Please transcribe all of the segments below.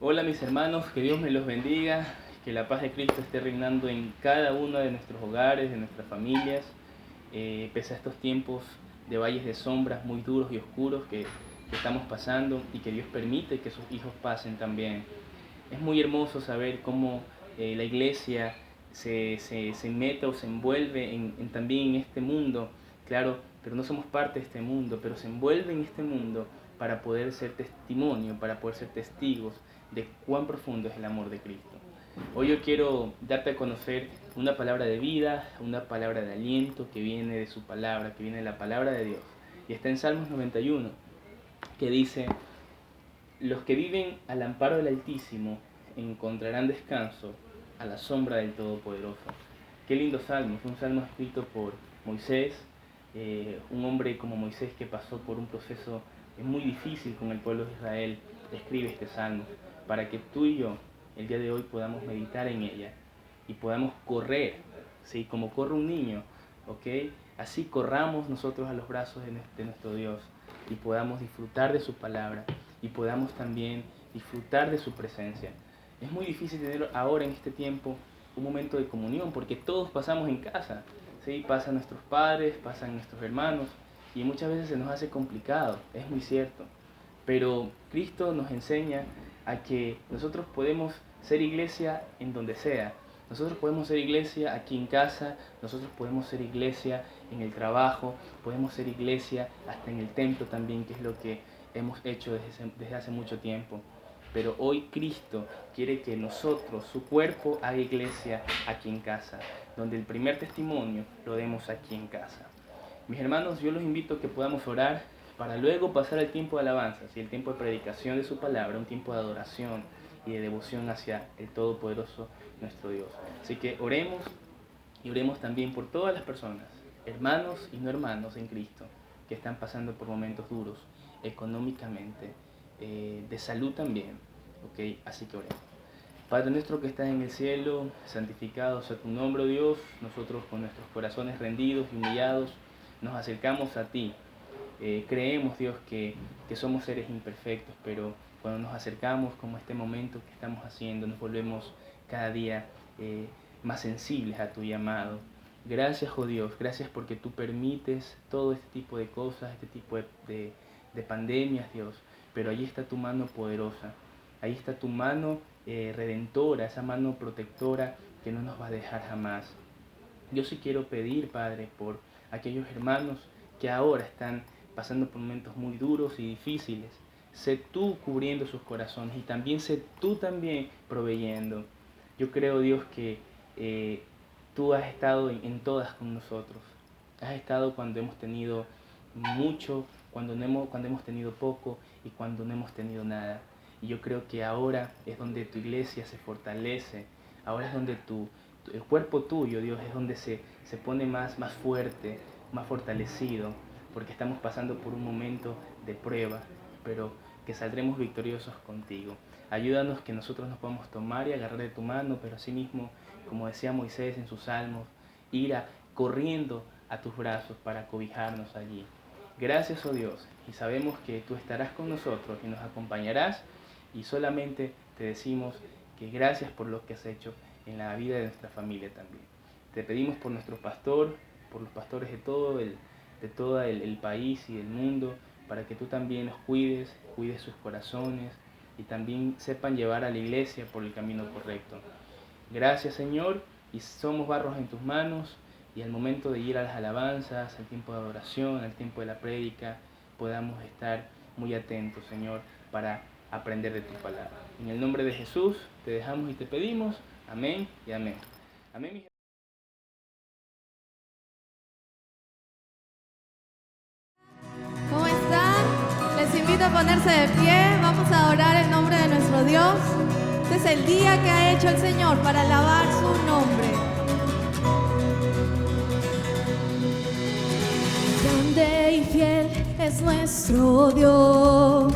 Hola mis hermanos, que Dios me los bendiga, que la paz de Cristo esté reinando en cada uno de nuestros hogares, de nuestras familias, pese a estos tiempos de valles de sombras muy duros y oscuros que estamos pasando y que Dios permite que sus hijos pasen también. Es muy hermoso saber cómo la iglesia se mete o se envuelve también en este mundo, claro, pero no somos parte de este mundo, pero se envuelve en este mundo para poder ser testimonio, para poder ser testigos de cuán profundo es el amor de Cristo. Hoy yo quiero darte a conocer una palabra de vida, una palabra de aliento que viene de su palabra, que viene de la palabra de Dios. Y está en Salmos 91, que dice: los que viven al amparo del Altísimo encontrarán descanso a la sombra del Todopoderoso. Qué lindo salmo, fue un salmo escrito por Moisés, un hombre como Moisés que pasó por un proceso muy difícil con el pueblo de Israel. Escribe este salmo para que tú y yo el día de hoy podamos meditar en ella y podamos correr, ¿sí? Como corre un niño, ¿ok? Así corramos nosotros a los brazos de nuestro Dios y podamos disfrutar de su palabra y podamos también disfrutar de su presencia. Es muy difícil tener ahora en este tiempo un momento de comunión porque todos pasamos en casa, ¿sí? Pasan nuestros padres, pasan nuestros hermanos y muchas veces se nos hace complicado, es muy cierto. Pero Cristo nos enseña a que nosotros podemos ser iglesia en donde sea, Nosotros podemos ser iglesia aquí en casa, nosotros podemos ser iglesia en el trabajo, podemos ser iglesia hasta en el templo también, que es lo que hemos hecho desde hace mucho tiempo. Pero hoy Cristo quiere que nosotros, su cuerpo, haga iglesia aquí en casa, donde el primer testimonio lo demos aquí en casa. Mis hermanos, yo los invito a que podamos orar para luego pasar al tiempo de alabanzas y el tiempo de predicación de su palabra, un tiempo de adoración y de devoción hacia el Todopoderoso nuestro Dios. Así que oremos y oremos también por todas las personas, hermanos y no hermanos en Cristo, que están pasando por momentos duros económicamente, de salud también, ¿ok? Así que oremos. Padre nuestro que estás en el cielo, santificado sea tu nombre, oh Dios. Nosotros con nuestros corazones rendidos y humillados nos acercamos a ti. Creemos, Dios, que somos seres imperfectos, pero cuando nos acercamos como este momento que estamos haciendo, nos volvemos cada día más sensibles a tu llamado. Gracias, oh Dios, gracias porque tú permites todo este tipo de cosas, este tipo de pandemias, Dios, pero ahí está tu mano poderosa, ahí está tu mano redentora, esa mano protectora que no nos va a dejar jamás. Yo sí quiero pedir, Padre, por aquellos hermanos que ahora están pasando por momentos muy duros y difíciles. Sé tú cubriendo sus corazones y también sé tú también proveyendo. Yo creo, Dios, que tú has estado en todas con nosotros. Has estado cuando hemos tenido mucho, cuando hemos tenido poco y cuando no hemos tenido nada. Y yo creo que ahora es donde tu iglesia se fortalece. Ahora es donde el cuerpo tuyo, Dios, es donde se pone más fuerte, más fortalecido, porque estamos pasando por un momento de prueba, pero que saldremos victoriosos contigo. Ayúdanos que nosotros nos podamos tomar y agarrar de tu mano, pero asimismo, como decía Moisés en sus salmos, ir corriendo a tus brazos para cobijarnos allí. Gracias, oh Dios, y sabemos que tú estarás con nosotros y nos acompañarás, y solamente te decimos que gracias por lo que has hecho en la vida de nuestra familia también. Te pedimos por nuestro pastor, por los pastores de todo el país y del mundo, para que tú también los cuides sus corazones y también sepan llevar a la iglesia por el camino correcto. Gracias, Señor, y somos barros en tus manos, y al momento de ir a las alabanzas, al tiempo de adoración, al tiempo de la prédica, podamos estar muy atentos, Señor, para aprender de tu palabra. En el nombre de Jesús te dejamos y te pedimos. Amén y amén. Amén, mis ¿Cómo están? Les invito a ponerse de pie. Vamos a orar en nombre de nuestro Dios. Este es el día que ha hecho el Señor para alabar su nombre. Grande y fiel es nuestro Dios.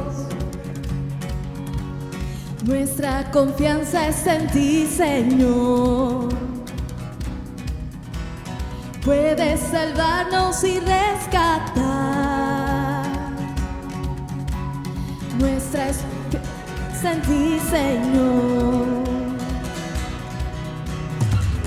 Nuestra confianza está en ti, Señor. Puedes salvarnos y rescatar. Nuestra esperanza en ti, Señor.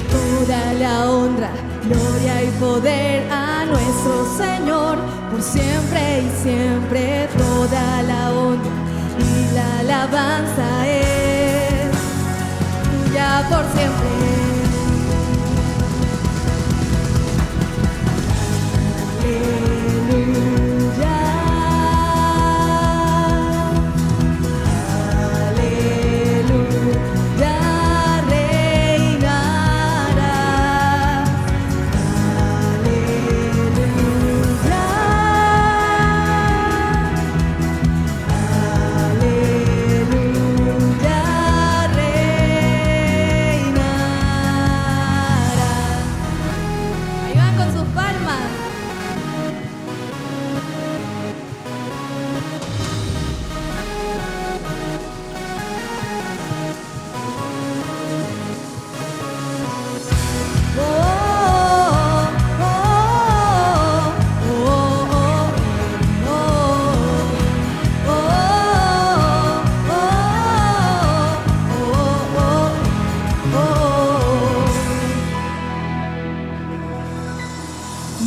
Toda la honra, gloria y poder a nuestro Señor, por siempre y siempre. Toda la honra y la alabanza es tuya por siempre.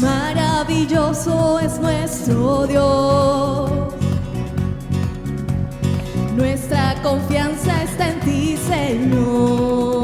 Maravilloso es nuestro Dios. Nuestra confianza está en ti, Señor.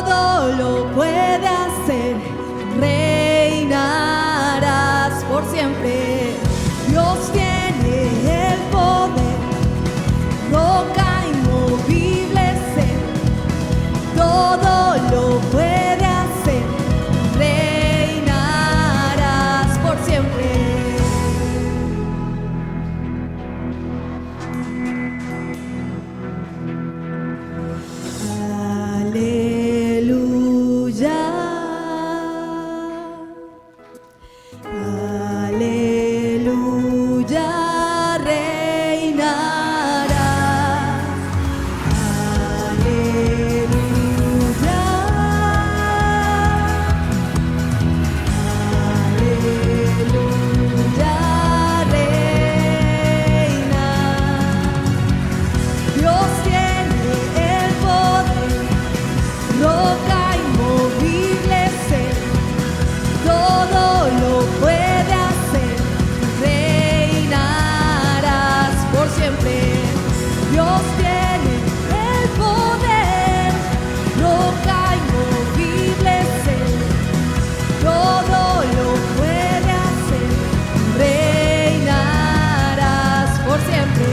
todo lo puede hacer, reinarás por siempre. Dios tiene el poder, roca inmovible ser, todo lo puede hacer, reinarás por siempre. Aleluya, aleluya, reinarás. Aleluya, aleluya, reinarás. Dios tiene el poder, roca inmovible ser, todo lo puede hacer, reinarás por siempre. Dios tiene el poder, roca inmovible ser, todo lo puede hacer, reinarás por siempre.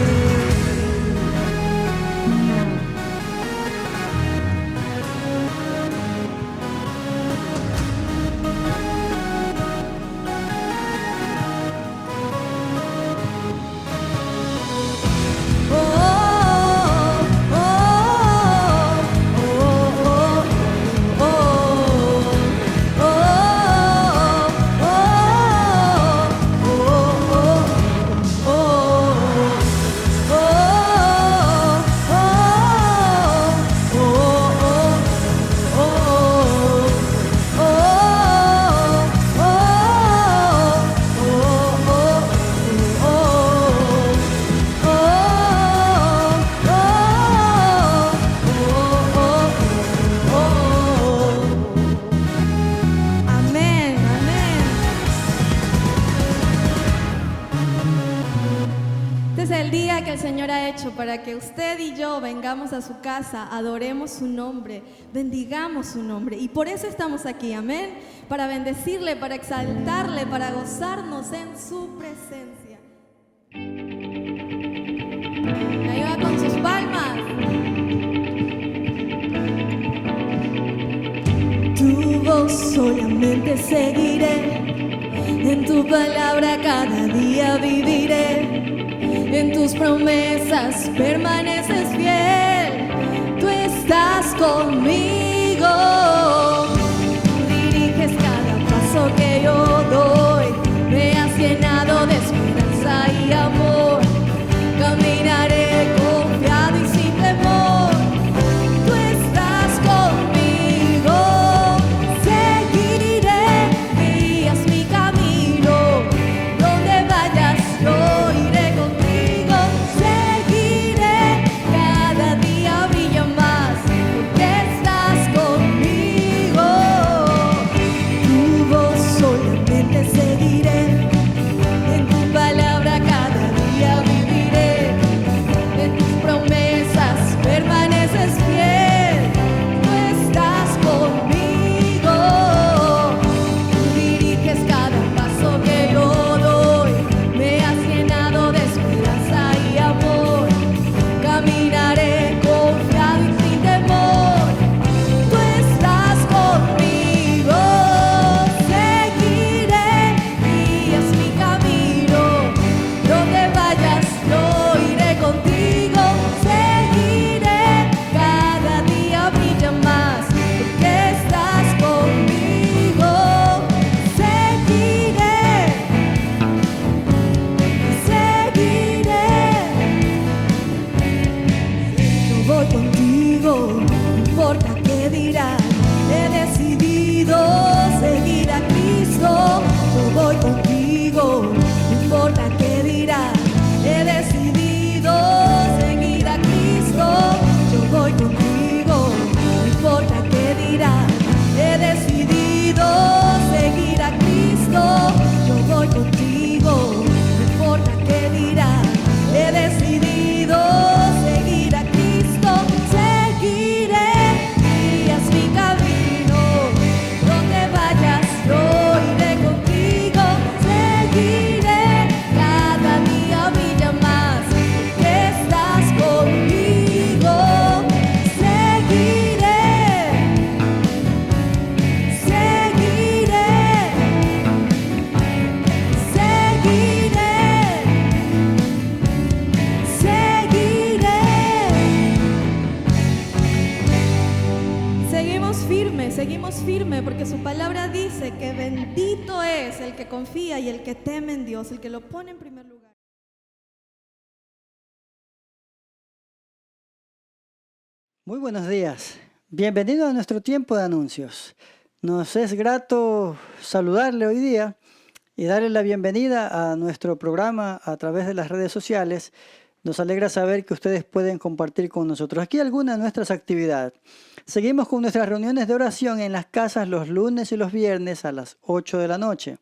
Amén, amén. Este es el día que el Señor ha hecho para que usted y yo vengamos a su casa, adoremos su nombre, bendigamos su nombre. Y por eso estamos aquí, amén. Para bendecirle, para exaltarle, para gozarnos en su presencia. Me ayuda con sus palmas. Tu voz solamente seguiré, en tu palabra cada día viviré, en tus promesas permaneces fiel, tú estás conmigo, diriges cada paso que yo doy, me has llenado de esperanza y amor, caminaré confiado y sin temor, tú estás conmigo, seguiré, guías mi camino, donde vayas yo iré contigo, seguiré, cada día brilla más, porque estás dice que bendito es el que confía y el que teme en Dios, el que lo pone en primer lugar. Muy buenos días. Bienvenido a nuestro tiempo de anuncios. Nos es grato saludarle hoy día y darle la bienvenida a nuestro programa a través de las redes sociales. Nos alegra saber que ustedes pueden compartir con nosotros aquí algunas de nuestras actividades. Seguimos con nuestras reuniones de oración en las casas los lunes y los viernes a las 8 de la noche.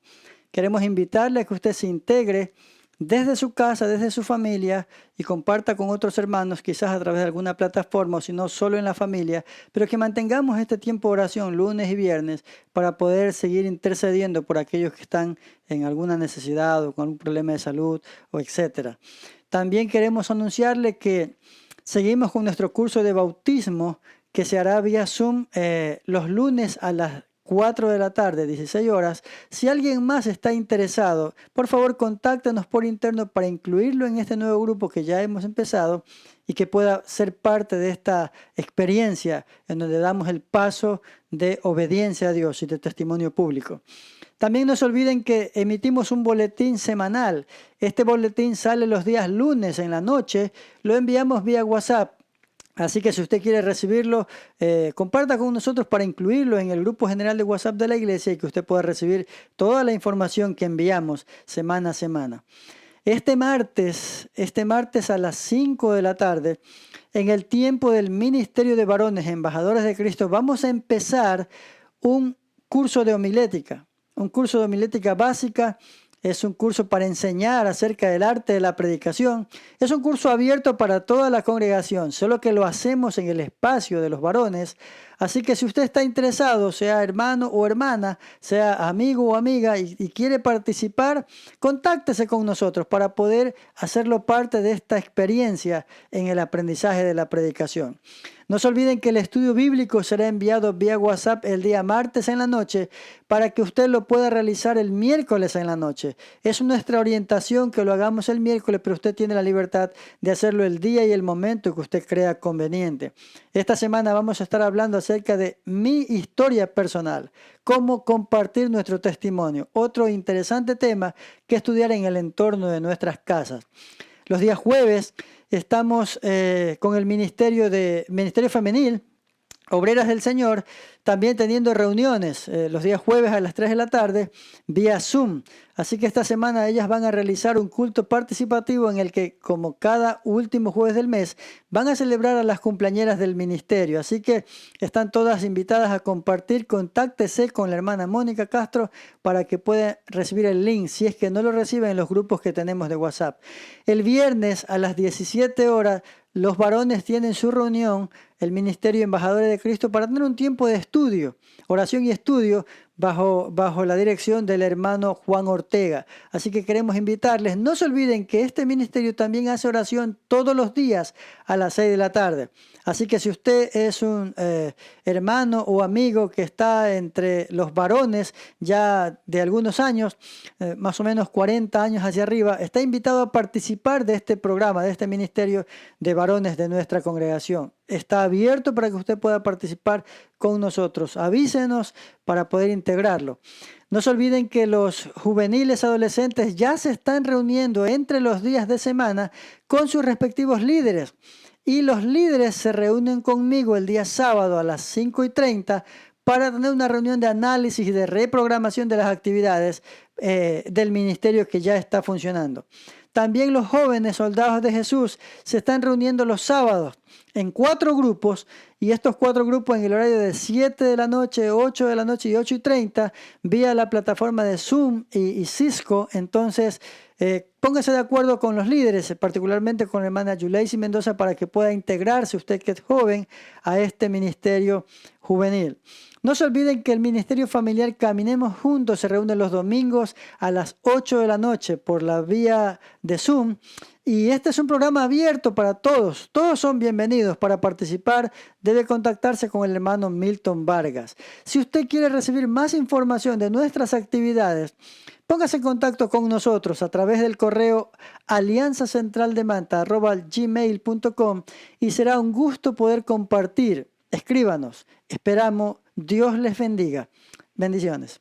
Queremos invitarle a que usted se integre desde su casa, desde su familia y comparta con otros hermanos, quizás a través de alguna plataforma o si no solo en la familia, pero que mantengamos este tiempo de oración lunes y viernes para poder seguir intercediendo por aquellos que están en alguna necesidad o con algún problema de salud o etcétera. También queremos anunciarle que seguimos con nuestro curso de bautismo que se hará vía Zoom los lunes a las 4 de la tarde, 16 horas. Si alguien más está interesado, por favor contáctenos por interno para incluirlo en este nuevo grupo que ya hemos empezado y que pueda ser parte de esta experiencia en donde damos el paso de obediencia a Dios y de testimonio público. También no se olviden que emitimos un boletín semanal. Este boletín sale los días lunes en la noche. Lo enviamos vía WhatsApp. Así que si usted quiere recibirlo, comparta con nosotros para incluirlo en el grupo general de WhatsApp de la iglesia y que usted pueda recibir toda la información que enviamos semana a semana. Este martes a las 5 de la tarde, en el tiempo del Ministerio de Varones Embajadores de Cristo, vamos a empezar un curso de homilética. Un curso de homilética básica. Es un curso para enseñar acerca del arte de la predicación. Es un curso abierto para toda la congregación, solo que lo hacemos en el espacio de los varones. Así que si usted está interesado, sea hermano o hermana, sea amigo o amiga y quiere participar, contáctese con nosotros para poder hacerlo parte de esta experiencia en el aprendizaje de la predicación. No se olviden que el estudio bíblico será enviado vía WhatsApp el día martes en la noche para que usted lo pueda realizar el miércoles en la noche. Es nuestra orientación que lo hagamos el miércoles, pero usted tiene la libertad de hacerlo el día y el momento que usted crea conveniente. Esta semana vamos a estar hablando acerca de mi historia personal, cómo compartir nuestro testimonio. Otro interesante tema que estudiar en el entorno de nuestras casas. Los días jueves estamos con el Ministerio Femenil, Obreras del Señor, también teniendo reuniones los días jueves a las 3 de la tarde vía Zoom. Así que esta semana ellas van a realizar un culto participativo en el que, como cada último jueves del mes, van a celebrar a las cumpleañeras del ministerio. Así que están todas invitadas a compartir. Contáctese con la hermana Mónica Castro para que pueda recibir el link si es que no lo reciben en los grupos que tenemos de WhatsApp. El viernes a las 17 horas los varones tienen su reunión, el Ministerio de Embajadores de Cristo, para tener un tiempo de estudio, oración y estudio bajo la dirección del hermano Juan Ortega. Así que queremos invitarles. No se olviden que este ministerio también hace oración todos los días a las 6 de la tarde. Así que si usted es un hermano o amigo que está entre los varones ya de algunos años, más o menos 40 años hacia arriba, está invitado a participar de este programa, de este ministerio de varones de nuestra congregación. Está abierto para que usted pueda participar con nosotros. Avísenos para poder integrarlo. No se olviden que los juveniles adolescentes ya se están reuniendo entre los días de semana con sus respectivos líderes. Y los líderes se reúnen conmigo el día sábado a las 5:30 para tener una reunión de análisis y de reprogramación de las actividades del ministerio que ya está funcionando. También los jóvenes soldados de Jesús se están reuniendo los sábados en 4 grupos, y estos 4 grupos en el horario de 7 de la noche, 8 de la noche y 8:30 vía la plataforma de Zoom y Cisco. Entonces, póngase de acuerdo con los líderes, particularmente con la hermana Yuleisi Mendoza, para que pueda integrarse usted que es joven a este ministerio juvenil. No se olviden que el Ministerio Familiar Caminemos Juntos se reúne los domingos a las 8 de la noche por la vía de Zoom. Y este es un programa abierto para todos. Todos son bienvenidos. Para participar debe contactarse con el hermano Milton Vargas. Si usted quiere recibir más información de nuestras actividades, póngase en contacto con nosotros a través del correo alianzacentraldemanta@gmail.com y será un gusto poder compartir. Escríbanos. Esperamos. Dios les bendiga. Bendiciones.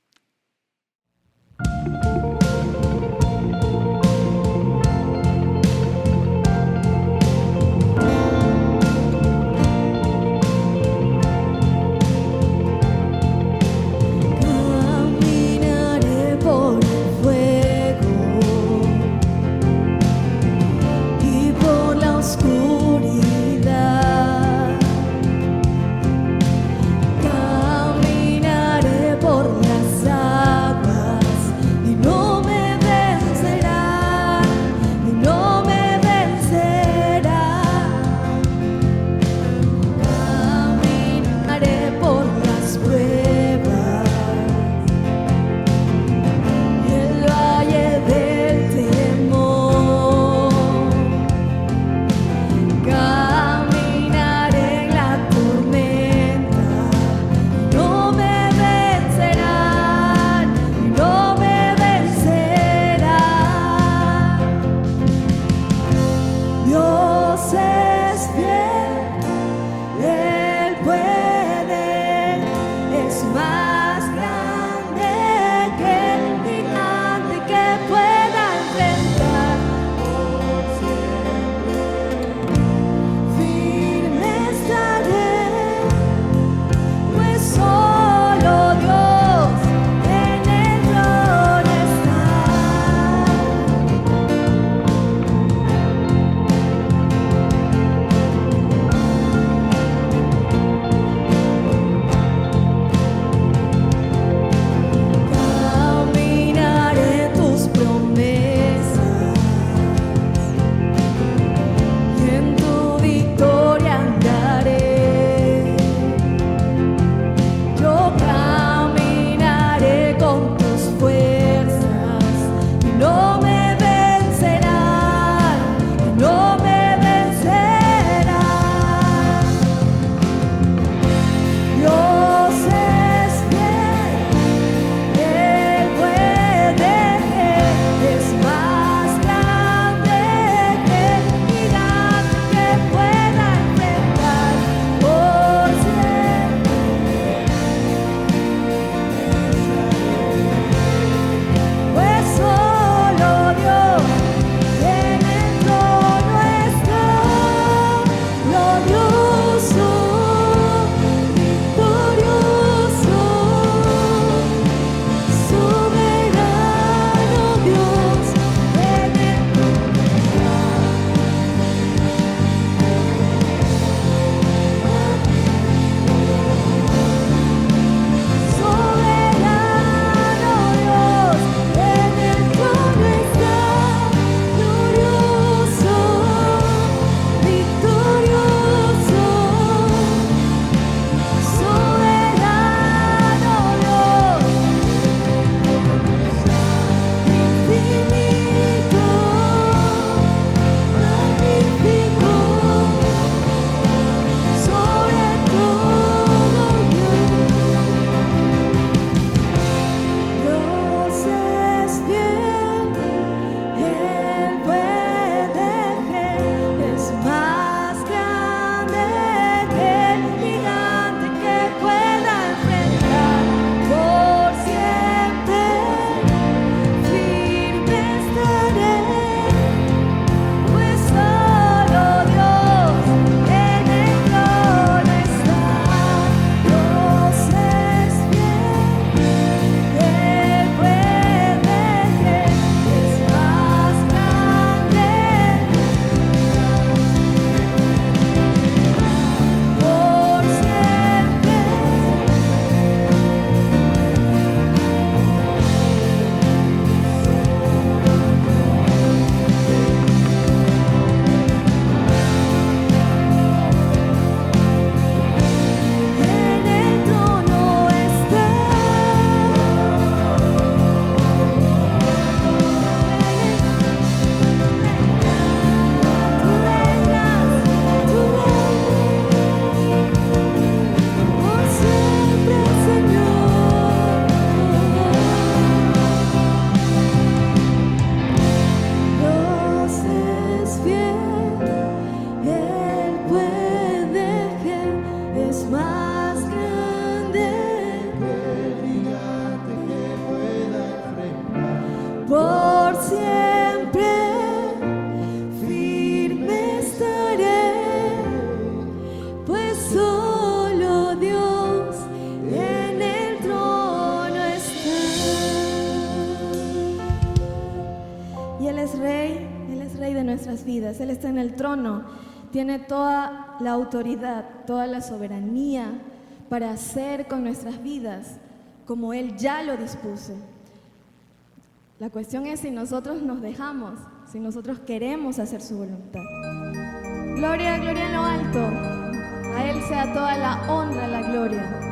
por siempre firme estaré, pues solo Dios en el trono está. Y Él es Rey de nuestras vidas. Él está en el trono, tiene toda la autoridad, toda la soberanía para hacer con nuestras vidas como Él ya lo dispuso. La cuestión es si nosotros nos dejamos, si nosotros queremos hacer su voluntad. Gloria, gloria en lo alto. A Él sea toda la honra, la gloria.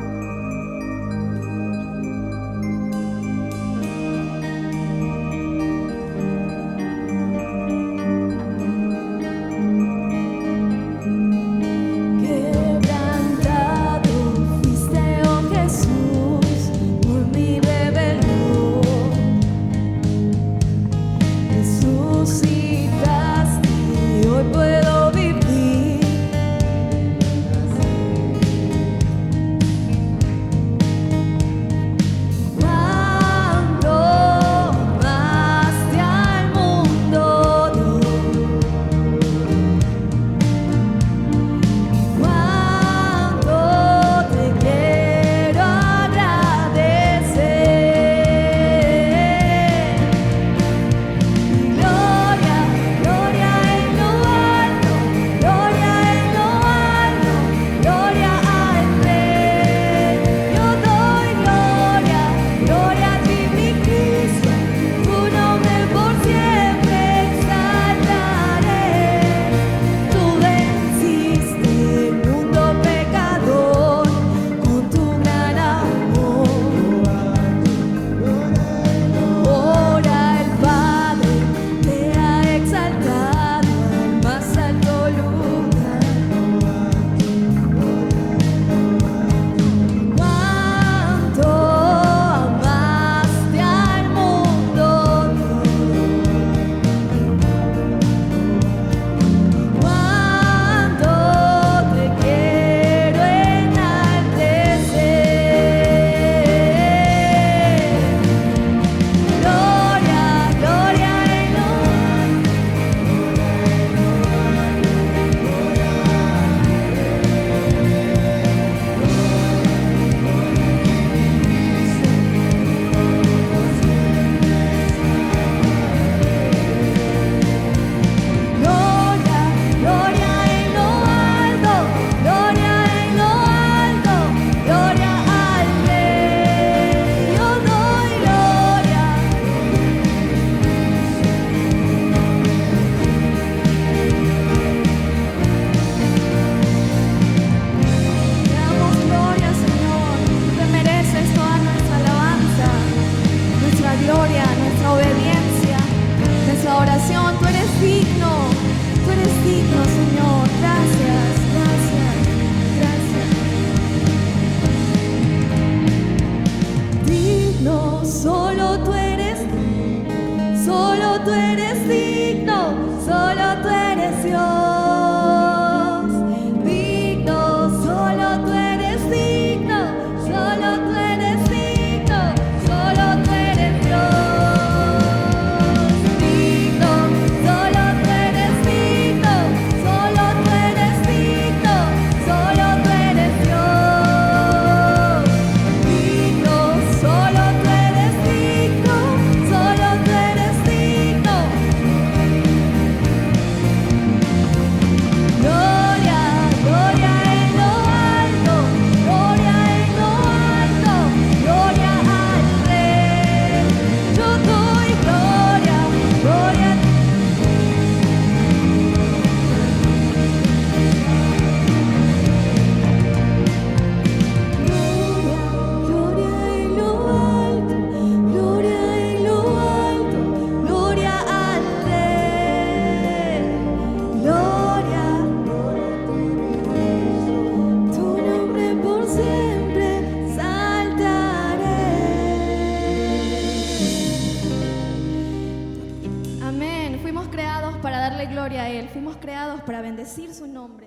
gloria a Él. Fuimos creados para bendecir su nombre.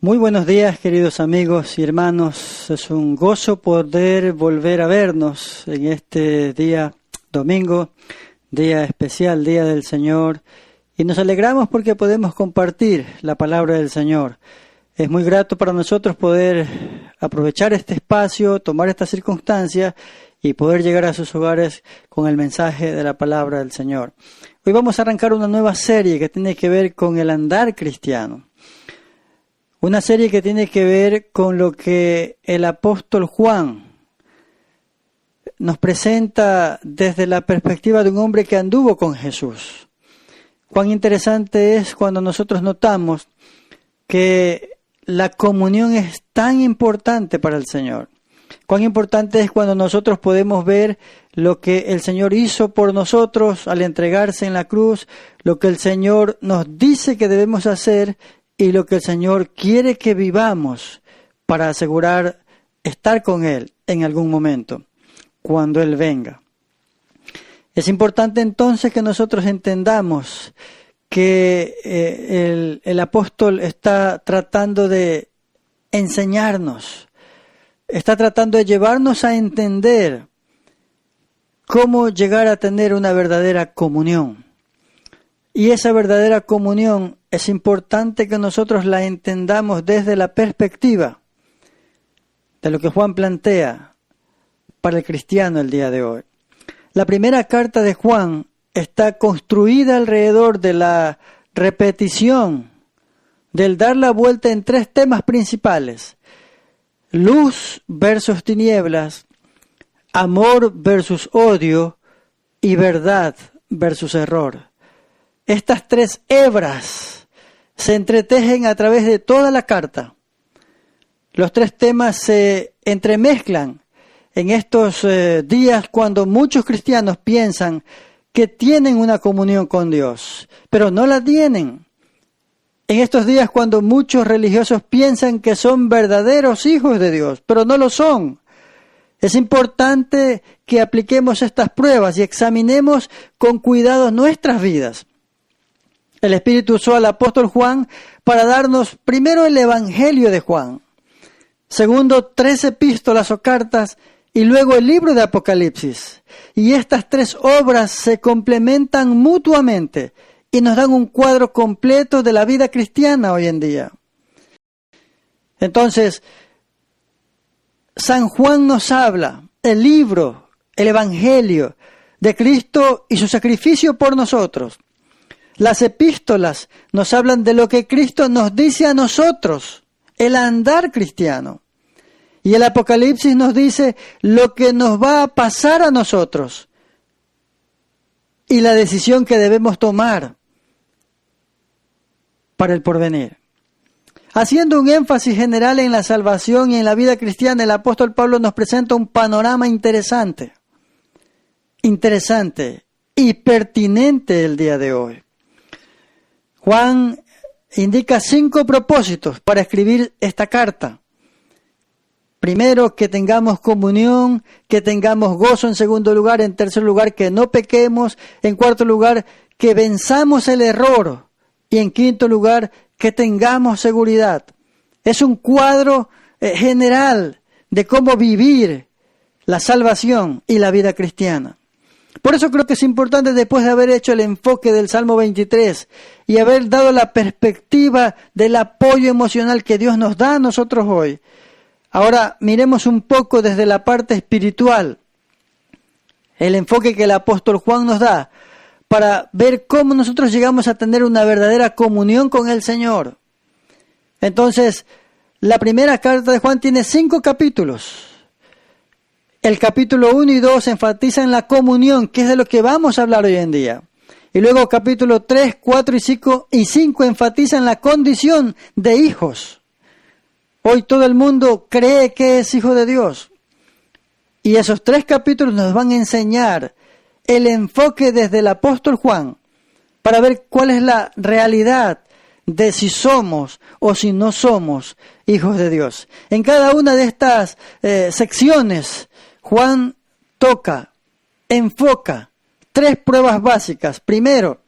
Muy buenos días, queridos amigos y hermanos. Es un gozo poder volver a vernos en este día domingo, día especial, día del Señor. Y nos alegramos porque podemos compartir la palabra del Señor. Es muy grato para nosotros poder aprovechar este espacio, tomar esta circunstancia y poder llegar a sus hogares con el mensaje de la palabra del Señor. Hoy vamos a arrancar una nueva serie que tiene que ver con el andar cristiano. Una serie que tiene que ver con lo que el apóstol Juan nos presenta desde la perspectiva de un hombre que anduvo con Jesús. Cuán interesante es cuando nosotros notamos que la comunión es tan importante para el Señor. Cuán importante es cuando nosotros podemos ver lo que el Señor hizo por nosotros al entregarse en la cruz, lo que el Señor nos dice que debemos hacer y lo que el Señor quiere que vivamos para asegurar estar con Él en algún momento, cuando Él venga. Es importante entonces que nosotros entendamos que el apóstol está tratando de enseñarnos, está tratando de llevarnos a entender cómo llegar a tener una verdadera comunión. Y esa verdadera comunión es importante que nosotros la entendamos desde la perspectiva de lo que Juan plantea para el cristiano el día de hoy. La primera carta de Juan está construida alrededor de la repetición, del dar la vuelta en tres temas principales: luz versus tinieblas, amor versus odio y verdad versus error. Estas tres hebras se entretejen a través de toda la carta. Los tres temas se entremezclan en estos días cuando muchos cristianos piensan que tienen una comunión con Dios, pero no la tienen. En estos días cuando muchos religiosos piensan que son verdaderos hijos de Dios, pero no lo son. Es importante que apliquemos estas pruebas y examinemos con cuidado nuestras vidas. El Espíritu usó al apóstol Juan para darnos primero el Evangelio de Juan, segundo 3 epístolas o cartas y luego el libro de Apocalipsis. Y estas tres obras se complementan mutuamente y nos dan un cuadro completo de la vida cristiana hoy en día. Entonces, San Juan nos habla, el libro, el Evangelio de Cristo y su sacrificio por nosotros. Las epístolas nos hablan de lo que Cristo nos dice a nosotros, el andar cristiano. Y el Apocalipsis nos dice lo que nos va a pasar a nosotros y la decisión que debemos tomar para el porvenir. Haciendo un énfasis general en la salvación y en la vida cristiana, el apóstol Pablo nos presenta un panorama interesante y pertinente el día de hoy. Juan indica 5 propósitos para escribir esta carta. Primero, que tengamos comunión, que tengamos gozo en segundo lugar, en tercer lugar, que no pequemos, en cuarto lugar, que venzamos el error y en quinto lugar, que tengamos seguridad. Es un cuadro general de cómo vivir la salvación y la vida cristiana. Por eso creo que es importante, después de haber hecho el enfoque del Salmo 23 y haber dado la perspectiva del apoyo emocional que Dios nos da a nosotros hoy, ahora miremos un poco desde la parte espiritual, el enfoque que el apóstol Juan nos da para ver cómo nosotros llegamos a tener una verdadera comunión con el Señor. Entonces, la primera carta de Juan tiene 5 capítulos. El capítulo 1 y 2 enfatizan la comunión, que es de lo que vamos a hablar hoy en día. Y luego capítulo 3, 4 y 5 enfatizan la condición de hijos. Hoy todo el mundo cree que es hijo de Dios. Y esos 3 capítulos nos van a enseñar el enfoque desde el apóstol Juan para ver cuál es la realidad de si somos o si no somos hijos de Dios. En cada una de estas secciones, Juan enfoca 3 pruebas básicas. Primero,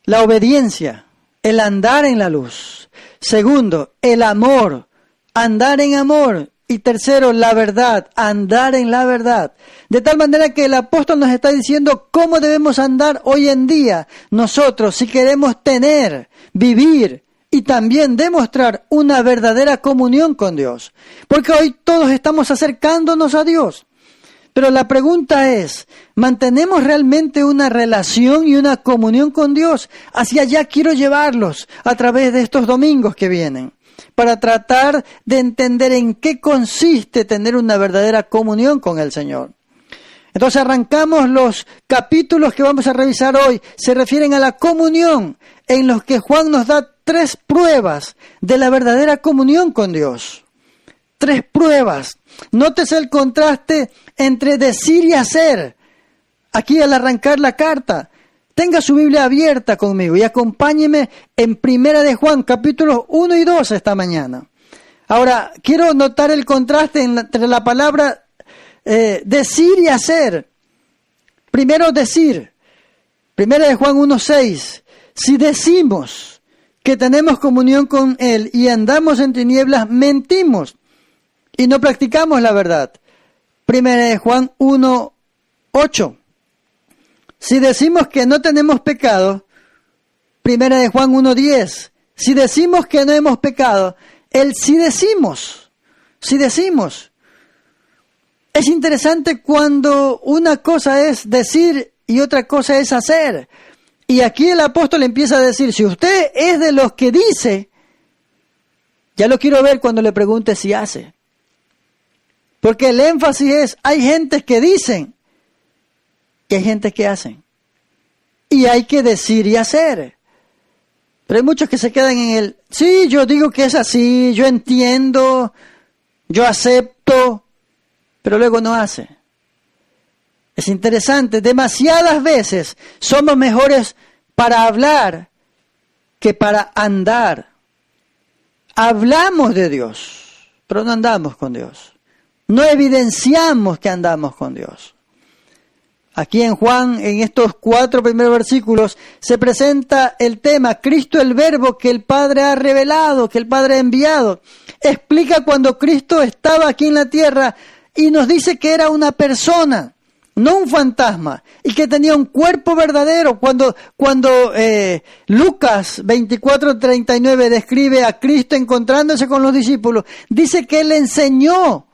la obediencia, el andar en la luz. Segundo, el amor, andar en amor. Y tercero, la verdad, andar en la verdad. De tal manera que el apóstol nos está diciendo cómo debemos andar hoy en día nosotros si queremos tener, vivir y también demostrar una verdadera comunión con Dios. Porque hoy todos estamos acercándonos a Dios. Pero la pregunta es, ¿mantenemos realmente una relación y una comunión con Dios? Hacia allá quiero llevarlos a través de estos domingos que vienen, para tratar de entender en qué consiste tener una verdadera comunión con el Señor. Entonces arrancamos los capítulos que vamos a revisar hoy. Se refieren a la comunión, en los que Juan nos da 3 pruebas de la verdadera comunión con Dios. 3 pruebas. Nótese el contraste entre decir y hacer. Aquí al arrancar la carta, tenga su Biblia abierta conmigo y acompáñeme en Primera de Juan, capítulos 1 y 2 esta mañana. Ahora, quiero notar el contraste entre la palabra decir y hacer. Primero decir. Primera de Juan 1:6. Si decimos que tenemos comunión con Él y andamos en tinieblas, mentimos y no practicamos la verdad. Primera de Juan 1:8. Si decimos que no tenemos pecado, Primera de Juan 1:10. Si decimos que no hemos pecado, el si decimos. Es interesante cuando una cosa es decir y otra cosa es hacer. Y aquí el apóstol empieza a decir, si usted es de los que dice, ya lo quiero ver cuando le pregunte si hace. Porque el énfasis es, hay gentes que dicen y hay gentes que hacen. Y hay que decir y hacer. Pero hay muchos que se quedan en el, sí, yo digo que es así, yo entiendo, yo acepto, pero luego no hace. Es interesante, demasiadas veces somos mejores para hablar que para andar. Hablamos de Dios, pero no andamos con Dios. No evidenciamos que andamos con Dios. Aquí en Juan, en estos 4 primeros versículos, se presenta el tema, Cristo el Verbo que el Padre ha revelado, que el Padre ha enviado. Explica cuando Cristo estaba aquí en la tierra y nos dice que era una persona, no un fantasma, y que tenía un cuerpo verdadero. Cuando Lucas 24:39 describe a Cristo encontrándose con los discípulos, dice que Él enseñó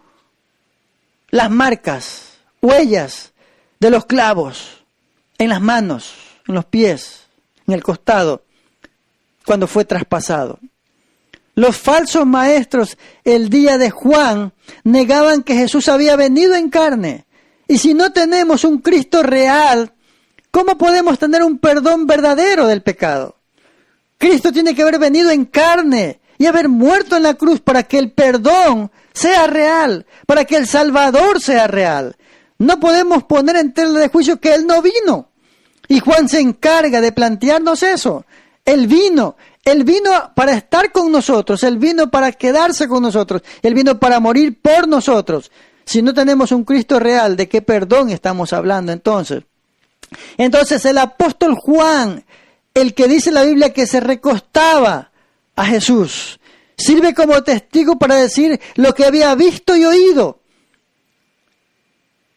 las marcas, huellas de los clavos en las manos, en los pies, en el costado, cuando fue traspasado. Los falsos maestros el día de Juan negaban que Jesús había venido en carne. Y si no tenemos un Cristo real, ¿cómo podemos tener un perdón verdadero del pecado? Cristo tiene que haber venido en carne y haber muerto en la cruz para que el perdón sea real, para que el Salvador sea real. No podemos poner en tela de juicio que Él no vino. Y Juan se encarga de plantearnos eso. Él vino para estar con nosotros, Él vino para quedarse con nosotros, Él vino para morir por nosotros. Si no tenemos un Cristo real, ¿de qué perdón estamos hablando entonces? Entonces el apóstol Juan, el que dice la Biblia que se recostaba a Jesús, sirve como testigo para decir lo que había visto y oído.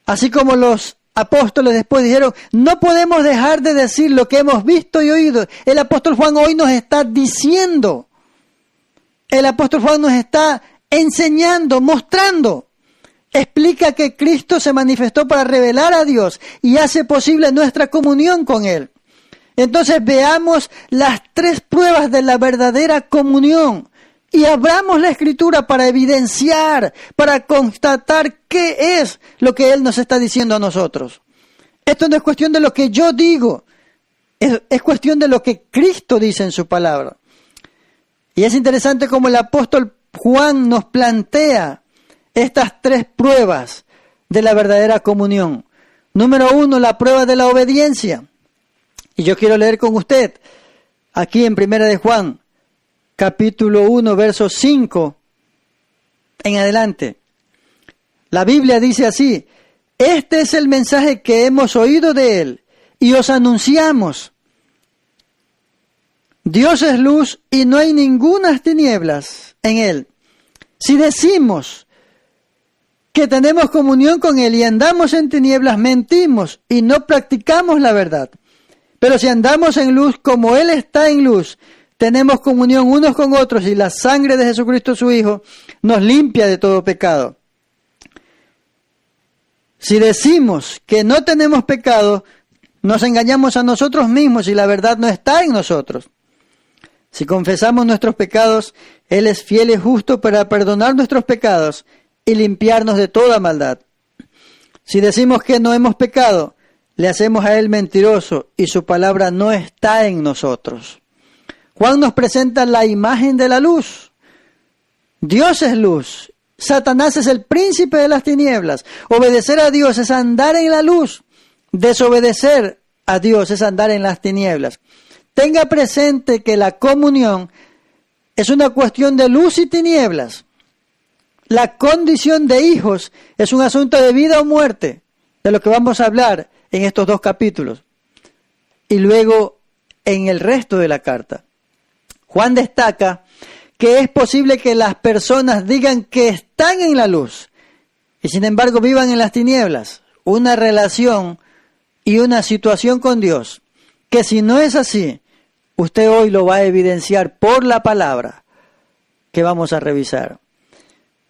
Así como los apóstoles después dijeron, no podemos dejar de decir lo que hemos visto y oído. El apóstol Juan hoy nos está diciendo, el apóstol Juan nos está enseñando, mostrando. Explica que Cristo se manifestó para revelar a Dios y hace posible nuestra comunión con Él. Entonces veamos las 3 pruebas de la verdadera comunión y abramos la Escritura para evidenciar, para constatar qué es lo que Él nos está diciendo a nosotros. Esto no es cuestión de lo que yo digo, es cuestión de lo que Cristo dice en su palabra. Y es interesante cómo el apóstol Juan nos plantea estas 3 pruebas de la verdadera comunión. Número 1, la prueba de la obediencia. Y yo quiero leer con usted, aquí en Primera de Juan, capítulo 1, verso 5 en adelante. La Biblia dice así, este es el mensaje que hemos oído de Él y os anunciamos. Dios es luz y no hay ninguna tinieblas en Él. Si decimos que tenemos comunión con Él y andamos en tinieblas, mentimos y no practicamos la verdad. Pero si andamos en luz como Él está en luz, tenemos comunión unos con otros y la sangre de Jesucristo su Hijo nos limpia de todo pecado. Si decimos que no tenemos pecado, nos engañamos a nosotros mismos y la verdad no está en nosotros. Si confesamos nuestros pecados, Él es fiel y justo para perdonar nuestros pecados y limpiarnos de toda maldad. Si decimos que no hemos pecado, le hacemos a Él mentiroso y su palabra no está en nosotros. Juan nos presenta la imagen de la luz. Dios es luz. Satanás es el príncipe de las tinieblas. Obedecer a Dios es andar en la luz. Desobedecer a Dios es andar en las tinieblas. Tenga presente que la comunión es una cuestión de luz y tinieblas. La condición de hijos es un asunto de vida o muerte, de lo que vamos a hablar en estos 2 capítulos. Y luego en el resto de la carta. Juan destaca que es posible que las personas digan que están en la luz y sin embargo vivan en las tinieblas. Una relación y una situación con Dios que si no es así, usted hoy lo va a evidenciar por la palabra que vamos a revisar.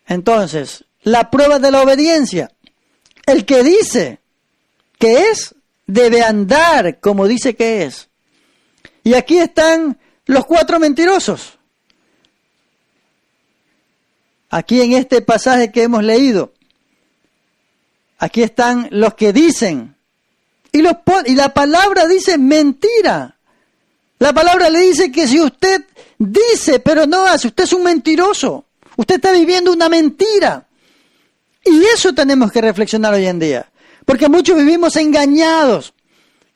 Entonces, la prueba de la obediencia. El que dice que es, debe andar como dice que es. Y aquí están los 4 mentirosos. Aquí en este pasaje que hemos leído, aquí están los que dicen, y la palabra dice mentira. La palabra le dice que si usted dice pero no hace, usted es un mentiroso. Usted está viviendo una mentira. Y eso tenemos que reflexionar hoy en día. Porque muchos vivimos engañados.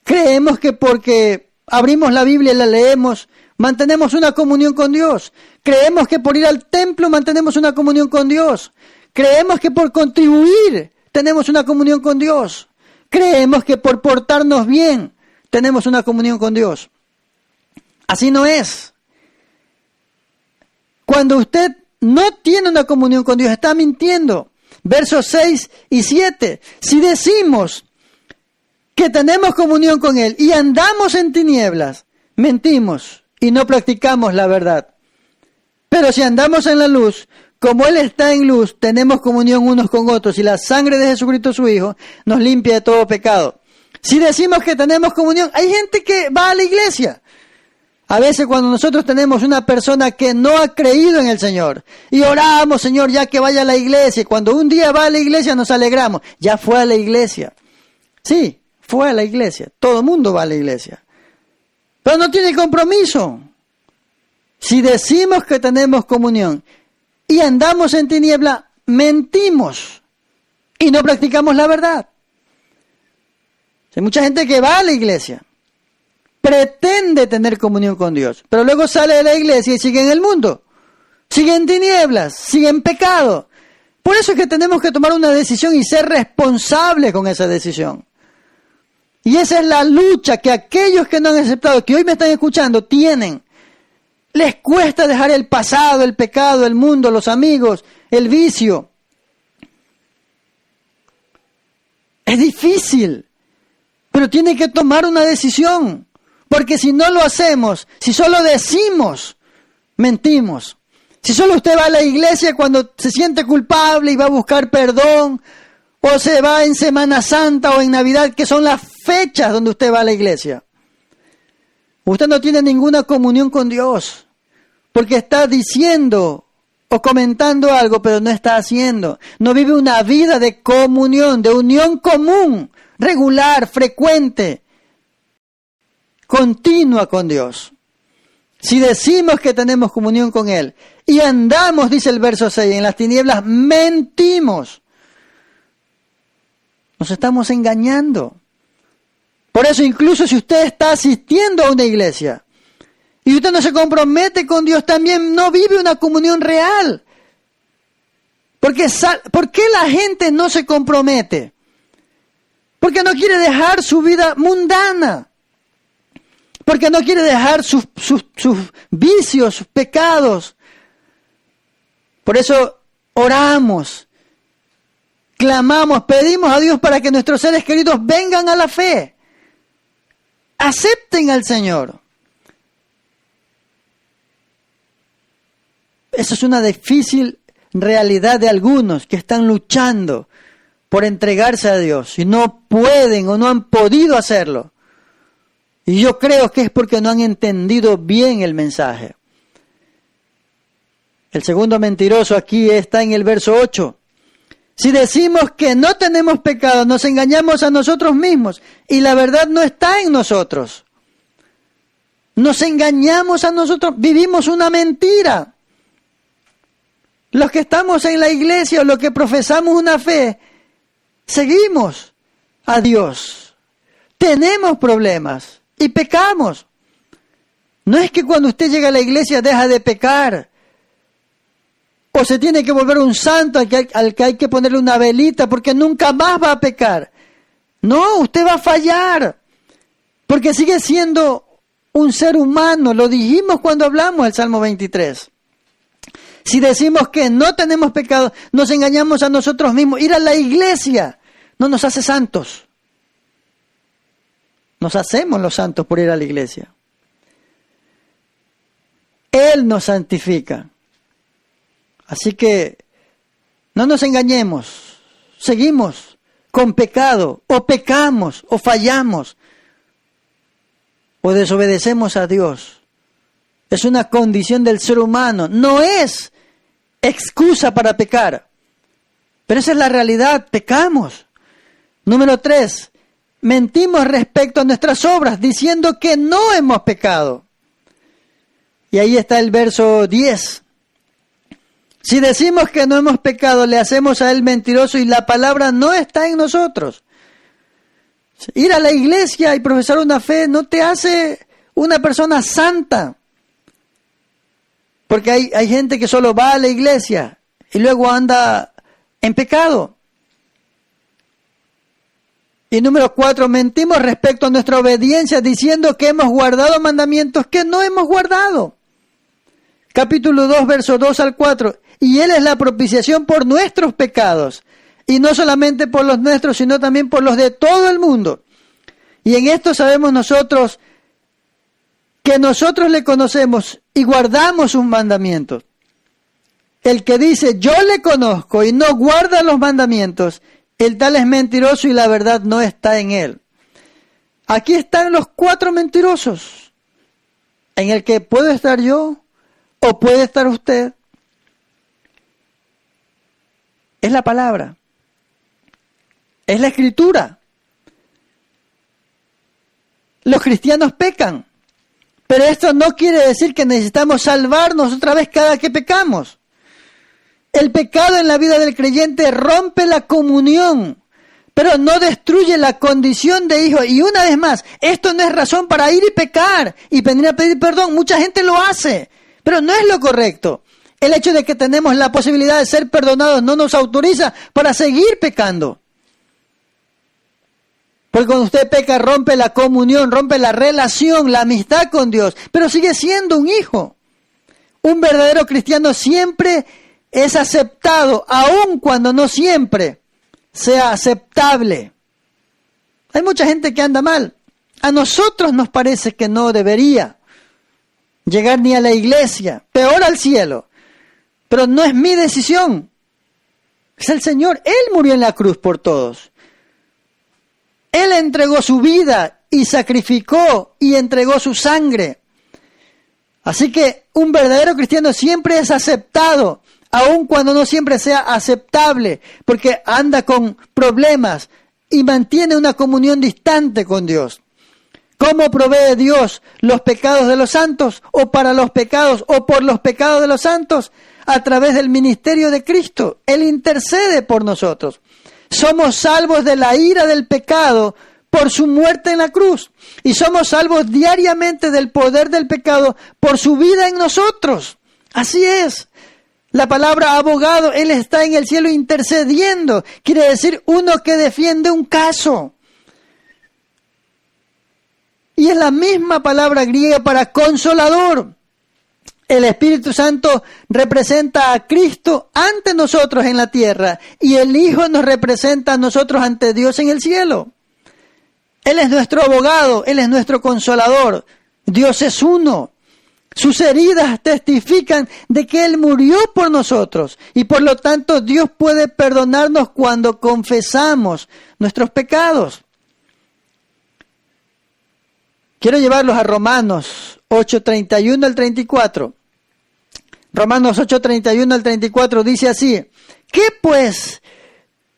Creemos que porque abrimos la Biblia y la leemos, mantenemos una comunión con Dios. Creemos que por ir al templo mantenemos una comunión con Dios. Creemos que por contribuir tenemos una comunión con Dios. Creemos que por portarnos bien tenemos una comunión con Dios. Así no es. Cuando usted no tiene una comunión con Dios, está mintiendo. Versos 6 y 7. Si decimos que tenemos comunión con Él y andamos en tinieblas, mentimos y no practicamos la verdad. Pero si andamos en la luz, como Él está en luz, tenemos comunión unos con otros y la sangre de Jesucristo su Hijo nos limpia de todo pecado. Si decimos que tenemos comunión, hay gente que va a la iglesia. A veces cuando nosotros tenemos una persona que no ha creído en el Señor y oramos, Señor, ya que vaya a la iglesia, y cuando un día va a la iglesia nos alegramos, ya fue a la iglesia. Sí, fue a la iglesia, todo el mundo va a la iglesia, pero no tiene compromiso. Si decimos que tenemos comunión y andamos en tiniebla, mentimos y no practicamos la verdad. Hay mucha gente que va a la iglesia, pretende tener comunión con Dios, pero luego sale de la iglesia y sigue en el mundo, sigue en tinieblas, sigue en pecado. Por eso es que tenemos que tomar una decisión y ser responsables con esa decisión. Y esa es la lucha que aquellos que no han aceptado, que hoy me están escuchando, tienen. Les cuesta dejar el pasado, el pecado, el mundo, los amigos, el vicio. Es difícil, pero tienen que tomar una decisión. Porque si no lo hacemos, si solo decimos, mentimos. Si solo usted va a la iglesia cuando se siente culpable y va a buscar perdón, o se va en Semana Santa o en Navidad, que son las fechas donde usted va a la iglesia, usted no tiene ninguna comunión con Dios, porque está diciendo o comentando algo, pero no está haciendo. No vive una vida de comunión, de unión común, regular, frecuente, continua con Dios. Si decimos que tenemos comunión con Él y andamos, dice el verso 6, en las tinieblas, mentimos. Nos estamos engañando. Por eso, incluso si usted está asistiendo a una iglesia y usted no se compromete con Dios, también no vive una comunión real. ¿Por qué la gente no se compromete? Porque no quiere dejar su vida mundana. porque no quiere dejar sus vicios, sus pecados. Por eso oramos, clamamos, pedimos a Dios para que nuestros seres queridos vengan a la fe, acepten al Señor. Eso es una difícil realidad de algunos que están luchando por entregarse a Dios y no pueden o no han podido hacerlo. Y yo creo que es porque no han entendido bien el mensaje. El segundo mentiroso aquí está en el verso 8. Si decimos que no tenemos pecado, nos engañamos a nosotros mismos y la verdad no está en nosotros. Nos engañamos a nosotros, vivimos una mentira. Los que estamos en la iglesia o los que profesamos una fe, seguimos a Dios. Tenemos problemas y pecamos. No es que cuando usted llega a la iglesia deja de pecar o se tiene que volver un santo al que hay que ponerle una velita porque nunca más va a pecar. No, usted va a fallar porque sigue siendo un ser humano. Lo dijimos cuando hablamos del Salmo 23. Si decimos que no tenemos pecado, nos engañamos a nosotros mismos. Ir a la iglesia no nos hace santos. Nos hacemos los santos por ir a la iglesia. Él nos santifica. Así que no nos engañemos. Seguimos con pecado, o pecamos, o fallamos, o desobedecemos a Dios. Es una condición del ser humano. No es excusa para pecar. Pero esa es la realidad. Pecamos. Número 3. Mentimos respecto a nuestras obras, diciendo que no hemos pecado. Y ahí está el verso 10. Si decimos que no hemos pecado, le hacemos a él mentiroso y la palabra no está en nosotros. Ir a la iglesia y profesar una fe no te hace una persona santa. Porque hay gente que solo va a la iglesia y luego anda en pecado. Y número 4, mentimos respecto a nuestra obediencia diciendo que hemos guardado mandamientos que no hemos guardado. Capítulo 2, versos 2 al 4. Y Él es la propiciación por nuestros pecados. Y no solamente por los nuestros, sino también por los de todo el mundo. Y en esto sabemos nosotros que nosotros le conocemos y guardamos sus mandamientos. El que dice, yo le conozco y no guarda los mandamientos, el tal es mentiroso y la verdad no está en él. Aquí están los 4 mentirosos, en el que puedo estar yo o puede estar usted. Es la palabra, es la escritura. Los cristianos pecan. Pero esto no quiere decir que necesitamos salvarnos otra vez cada que pecamos. El pecado en la vida del creyente rompe la comunión, pero no destruye la condición de hijo. Y una vez más, esto no es razón para ir y pecar y venir a pedir perdón. Mucha gente lo hace, pero no es lo correcto. El hecho de que tenemos la posibilidad de ser perdonados no nos autoriza para seguir pecando. Porque cuando usted peca, rompe la comunión, rompe la relación, la amistad con Dios, pero sigue siendo un hijo. Un verdadero cristiano siempre es aceptado, aun cuando no siempre sea aceptable. Hay mucha gente que anda mal. A nosotros nos parece que no debería llegar ni a la iglesia, peor al cielo. Pero no es mi decisión. Es el Señor. Él murió en la cruz por todos. Él entregó su vida y sacrificó y entregó su sangre. Así que un verdadero cristiano siempre es aceptado, aun cuando no siempre sea aceptable, porque anda con problemas y mantiene una comunión distante con Dios. ¿Cómo provee Dios los pecados de los santos o para los pecados o por los pecados de los santos? A través del ministerio de Cristo. Él intercede por nosotros. Somos salvos de la ira del pecado por su muerte en la cruz. Y somos salvos diariamente del poder del pecado por su vida en nosotros. Así es. La palabra abogado, Él está en el cielo intercediendo. Quiere decir uno que defiende un caso. Y es la misma palabra griega para consolador. El Espíritu Santo representa a Cristo ante nosotros en la tierra y el Hijo nos representa a nosotros ante Dios en el cielo. Él es nuestro abogado, Él es nuestro consolador. Dios es uno. Sus heridas testifican de que Él murió por nosotros y por lo tanto Dios puede perdonarnos cuando confesamos nuestros pecados. Quiero llevarlos a Romanos 8:31 al 34. Romanos 8:31 al 34 dice así: ¿qué pues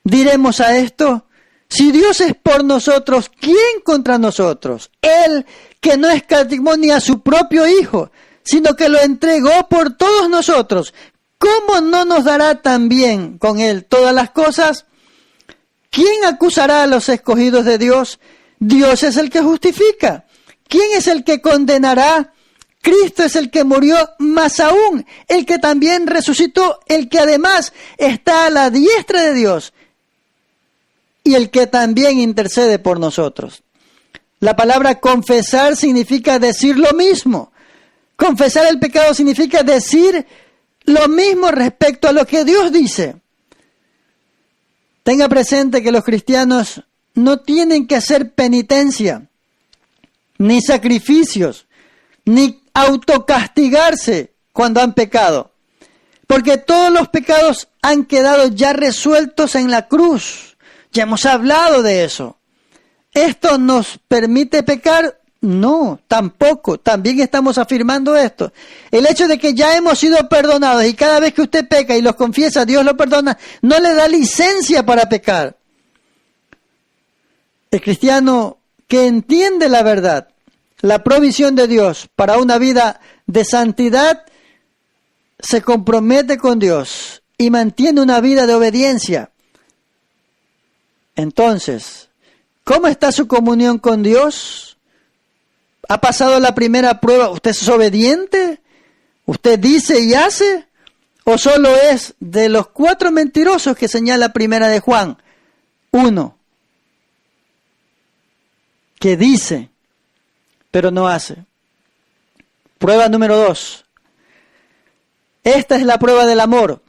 diremos a esto? Si Dios es por nosotros, ¿quién contra nosotros? Él que no escatimó ni a su propio Hijo, sino que lo entregó por todos nosotros, ¿cómo no nos dará también con Él todas las cosas? ¿Quién acusará a los escogidos de Dios? Dios es el que justifica. ¿Quién es el que condenará? Cristo es el que murió, más aún, el que también resucitó, el que además está a la diestra de Dios y el que también intercede por nosotros. La palabra confesar significa decir lo mismo. Confesar el pecado significa decir lo mismo respecto a lo que Dios dice. Tenga presente que los cristianos no tienen que hacer penitencia, ni sacrificios, ni autocastigarse cuando han pecado, porque todos los pecados han quedado ya resueltos en la cruz. Ya hemos hablado de eso. ¿Esto nos permite pecar? No, tampoco. También estamos afirmando esto. El hecho de que ya hemos sido perdonados y cada vez que usted peca y los confiesa, Dios lo perdona, no le da licencia para pecar. El cristiano que entiende la verdad, la provisión de Dios para una vida de santidad, se compromete con Dios y mantiene una vida de obediencia. Entonces, ¿cómo está su comunión con Dios? ¿Ha pasado la primera prueba? ¿Usted es obediente? ¿Usted dice y hace? ¿O solo es de los 4 mentirosos que señala Primera de Juan 1? Que dice, pero no hace. Prueba número 2. Esta es la prueba del amor.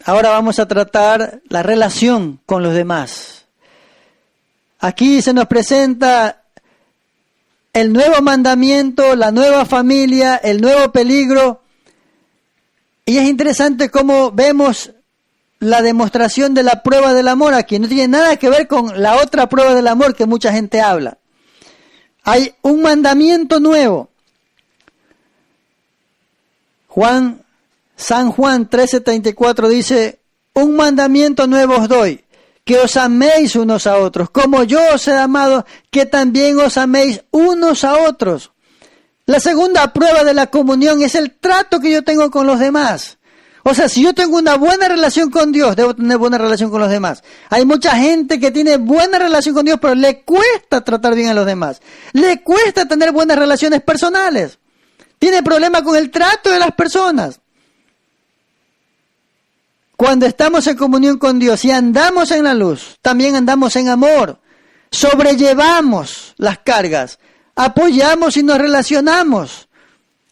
Ahora vamos a tratar la relación con los demás. Aquí se nos presenta el nuevo mandamiento, la nueva familia, el nuevo peligro. Y es interesante cómo vemos la demostración de la prueba del amor aquí. No tiene nada que ver con la otra prueba del amor que mucha gente habla. Hay un mandamiento nuevo. San Juan 13:34 dice: un mandamiento nuevo os doy, que os améis unos a otros, como yo os he amado, que también os améis unos a otros. La segunda prueba de la comunión es el trato que yo tengo con los demás. O sea, si yo tengo una buena relación con Dios, debo tener buena relación con los demás. Hay mucha gente que tiene buena relación con Dios, pero le cuesta tratar bien a los demás. Le cuesta tener buenas relaciones personales. Tiene problemas con el trato de las personas. Cuando estamos en comunión con Dios y andamos en la luz, también andamos en amor. Sobrellevamos las cargas, apoyamos y nos relacionamos.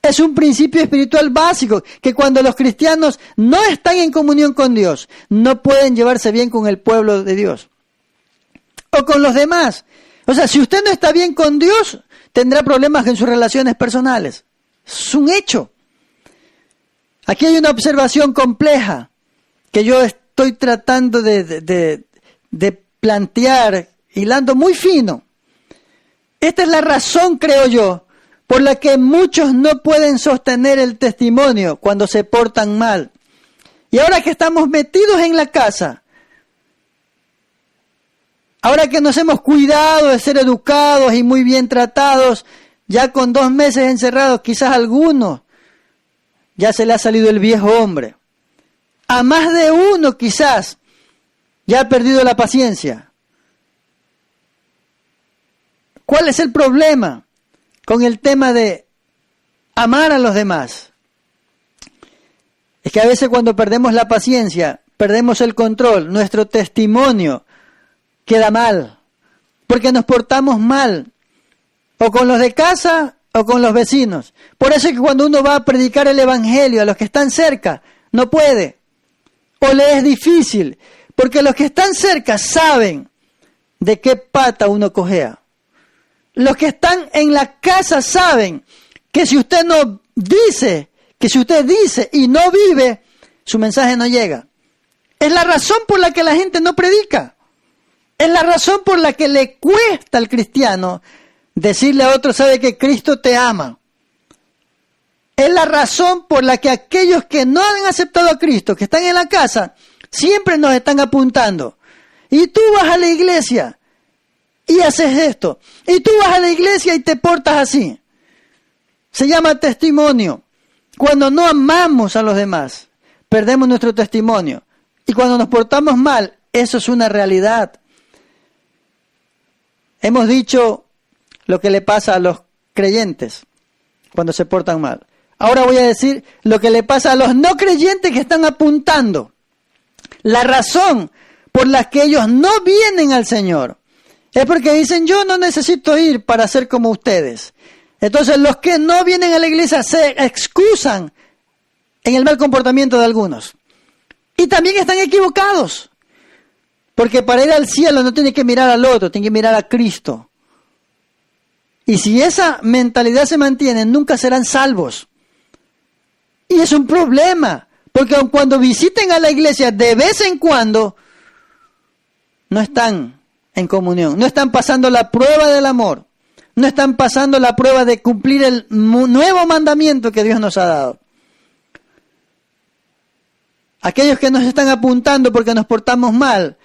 Es un principio espiritual básico que cuando los cristianos no están en comunión con Dios, no pueden llevarse bien con el pueblo de Dios o con los demás. O sea, si usted no está bien con Dios, tendrá problemas en sus relaciones personales. Es un hecho. Aquí hay una observación compleja que yo estoy tratando de plantear, hilando muy fino. Esta es la razón, creo yo, por la que muchos no pueden sostener el testimonio cuando se portan mal. Y ahora que estamos metidos en la casa, ahora que nos hemos cuidado de ser educados y muy bien tratados, ya con 2 meses encerrados, quizás a algunos ya se le ha salido el viejo hombre. A más de uno quizás ya ha perdido la paciencia. ¿Cuál es el problema con el tema de amar a los demás? Es que a veces cuando perdemos la paciencia, perdemos el control, nuestro testimonio queda mal, porque nos portamos mal. o con los de casa o con los vecinos. Por eso es que cuando uno va a predicar el evangelio a los que están cerca, no puede, o le es difícil, porque los que están cerca saben de qué pata uno cojea. Los que están en la casa saben que si usted no dice, que si usted dice y no vive, su mensaje no llega. Es la razón por la que la gente no predica. Es la razón por la que le cuesta al cristiano decirle a otro, sabe que Cristo te ama. Es la razón por la que aquellos que no han aceptado a Cristo, que están en la casa, siempre nos están apuntando. Y tú vas a la iglesia y haces esto. Y tú vas a la iglesia y te portas así. Se llama testimonio. Cuando no amamos a los demás, perdemos nuestro testimonio. Y cuando nos portamos mal, eso es una realidad. Hemos dicho lo que le pasa a los creyentes cuando se portan mal. Ahora voy a decir lo que le pasa a los no creyentes que están apuntando. La razón por la que ellos no vienen al Señor es porque dicen, yo no necesito ir para ser como ustedes. Entonces los que no vienen a la iglesia se excusan en el mal comportamiento de algunos. Y también están equivocados. Porque para ir al cielo no tiene que mirar al otro, tiene que mirar a Cristo. Y si esa mentalidad se mantiene, nunca serán salvos. Y es un problema, porque aun cuando visiten a la iglesia de vez en cuando, no están en comunión, no están pasando la prueba del amor, no están pasando la prueba de cumplir el nuevo mandamiento que Dios nos ha dado. Aquellos que nos están apuntando porque nos portamos mal,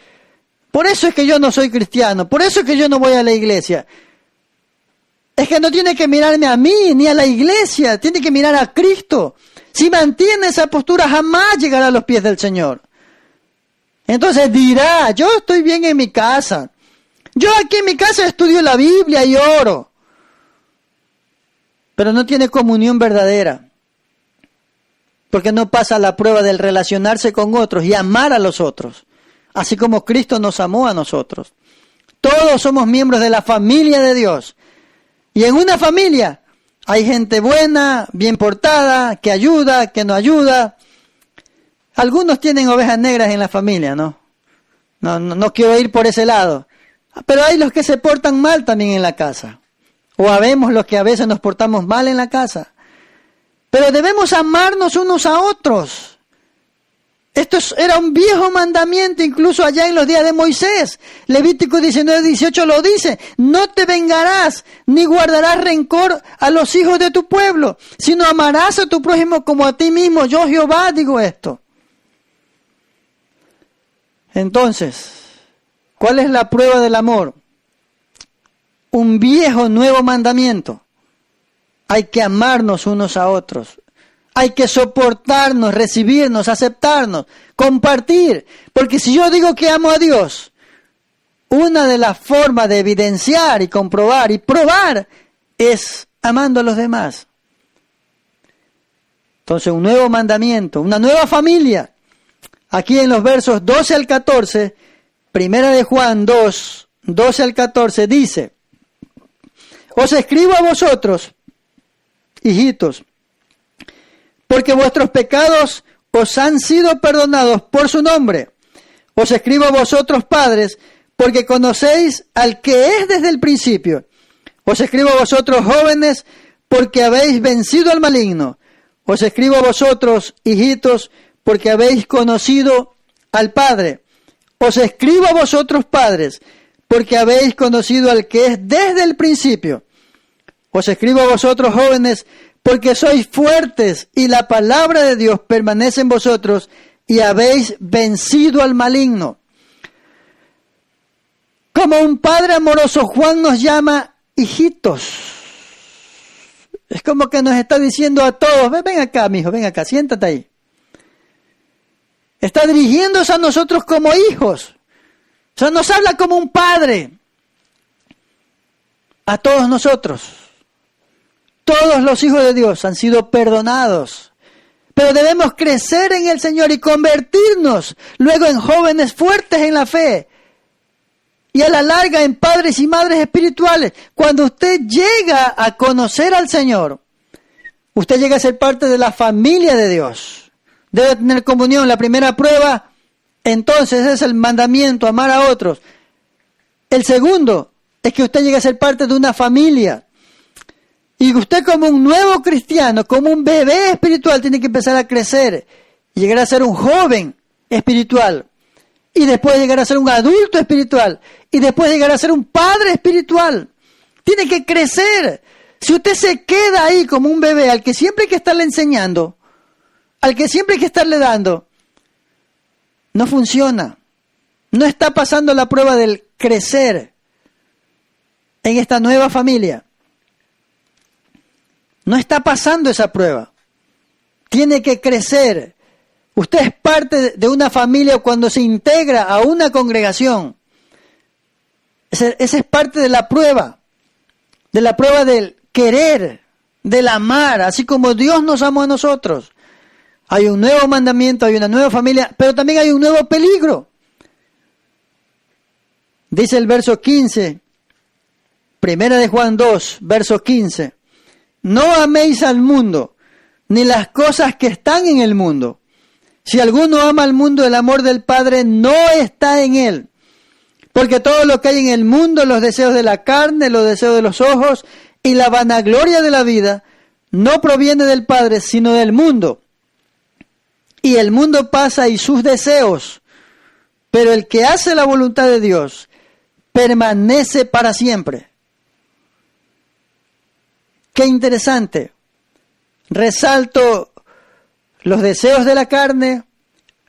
por eso es que yo no soy cristiano, por eso es que yo no voy a la iglesia. Es que no tiene que mirarme a mí ni a la iglesia, tiene que mirar a Cristo. Si mantiene esa postura, jamás llegará a los pies del Señor. Entonces dirá, yo estoy bien en mi casa. Yo aquí en mi casa estudio la Biblia y oro. Pero no tiene comunión verdadera. Porque no pasa la prueba del relacionarse con otros y amar a los otros. Así como Cristo nos amó a nosotros. Todos somos miembros de la familia de Dios. Y en una familia hay gente buena, bien portada, que ayuda, que no ayuda. Algunos tienen ovejas negras en la familia, ¿no? No quiero ir por ese lado. Pero hay los que se portan mal también en la casa. O habemos los que a veces nos portamos mal en la casa. Pero debemos amarnos unos a otros. Esto era un viejo mandamiento, incluso allá en los días de Moisés. Levítico 19:18 lo dice. No te vengarás, ni guardarás rencor a los hijos de tu pueblo, sino amarás a tu prójimo como a ti mismo. Yo, Jehová, digo esto. Entonces, ¿cuál es la prueba del amor? Un viejo nuevo mandamiento. Hay que amarnos unos a otros. Hay que soportarnos, recibirnos, aceptarnos, compartir. Porque si yo digo que amo a Dios, una de las formas de evidenciar y comprobar y probar es amando a los demás. Entonces, un nuevo mandamiento, una nueva familia. Aquí en los versos 12 al 14, Primera de Juan 2, 12 al 14, dice: Os escribo a vosotros, hijitos, porque vuestros pecados os han sido perdonados por su nombre. Os escribo a vosotros, padres, porque conocéis al que es desde el principio. Os escribo a vosotros, jóvenes, porque habéis vencido al maligno. Os escribo a vosotros, hijitos, porque habéis conocido al Padre. Os escribo a vosotros, padres, porque habéis conocido al que es desde el principio. Os escribo a vosotros, jóvenes, porque sois fuertes y la palabra de Dios permanece en vosotros y habéis vencido al maligno. Como un padre amoroso, Juan nos llama hijitos. Es como que nos está diciendo a todos, ven acá, mijo, ven acá, siéntate ahí. Está dirigiéndose a nosotros como hijos. O sea, nos habla como un padre. A todos nosotros. Todos los hijos de Dios han sido perdonados. Pero debemos crecer en el Señor y convertirnos luego en jóvenes fuertes en la fe. y a la larga en padres y madres espirituales. Cuando usted llega a conocer al Señor, usted llega a ser parte de la familia de Dios. Debe tener comunión. La primera prueba, entonces, es el mandamiento, amar a otros. El segundo es que usted llegue a ser parte de una familia. Y usted como un nuevo cristiano, como un bebé espiritual, tiene que empezar a crecer y llegar a ser un joven espiritual. Y después llegar a ser un adulto espiritual. Y después llegar a ser un padre espiritual. Tiene que crecer. Si usted se queda ahí como un bebé al que siempre hay que estarle enseñando, al que siempre hay que estarle dando, no funciona. No está pasando la prueba del crecer en esta nueva familia. No está pasando esa prueba. Tiene que crecer. Usted es parte de una familia cuando se integra a una congregación. Esa es parte de la prueba del querer, del amar, así como Dios nos amó a nosotros. Hay un nuevo mandamiento, hay una nueva familia, pero también hay un nuevo peligro. Dice el verso 15, Primera de Juan 2, verso 15. No améis al mundo, ni las cosas que están en el mundo. Si alguno ama al mundo, el amor del Padre no está en él. Porque todo lo que hay en el mundo, los deseos de la carne, los deseos de los ojos y la vanagloria de la vida, no proviene del Padre, sino del mundo. Y el mundo pasa y sus deseos, pero el que hace la voluntad de Dios permanece para siempre. Qué interesante. Resalto los deseos de la carne,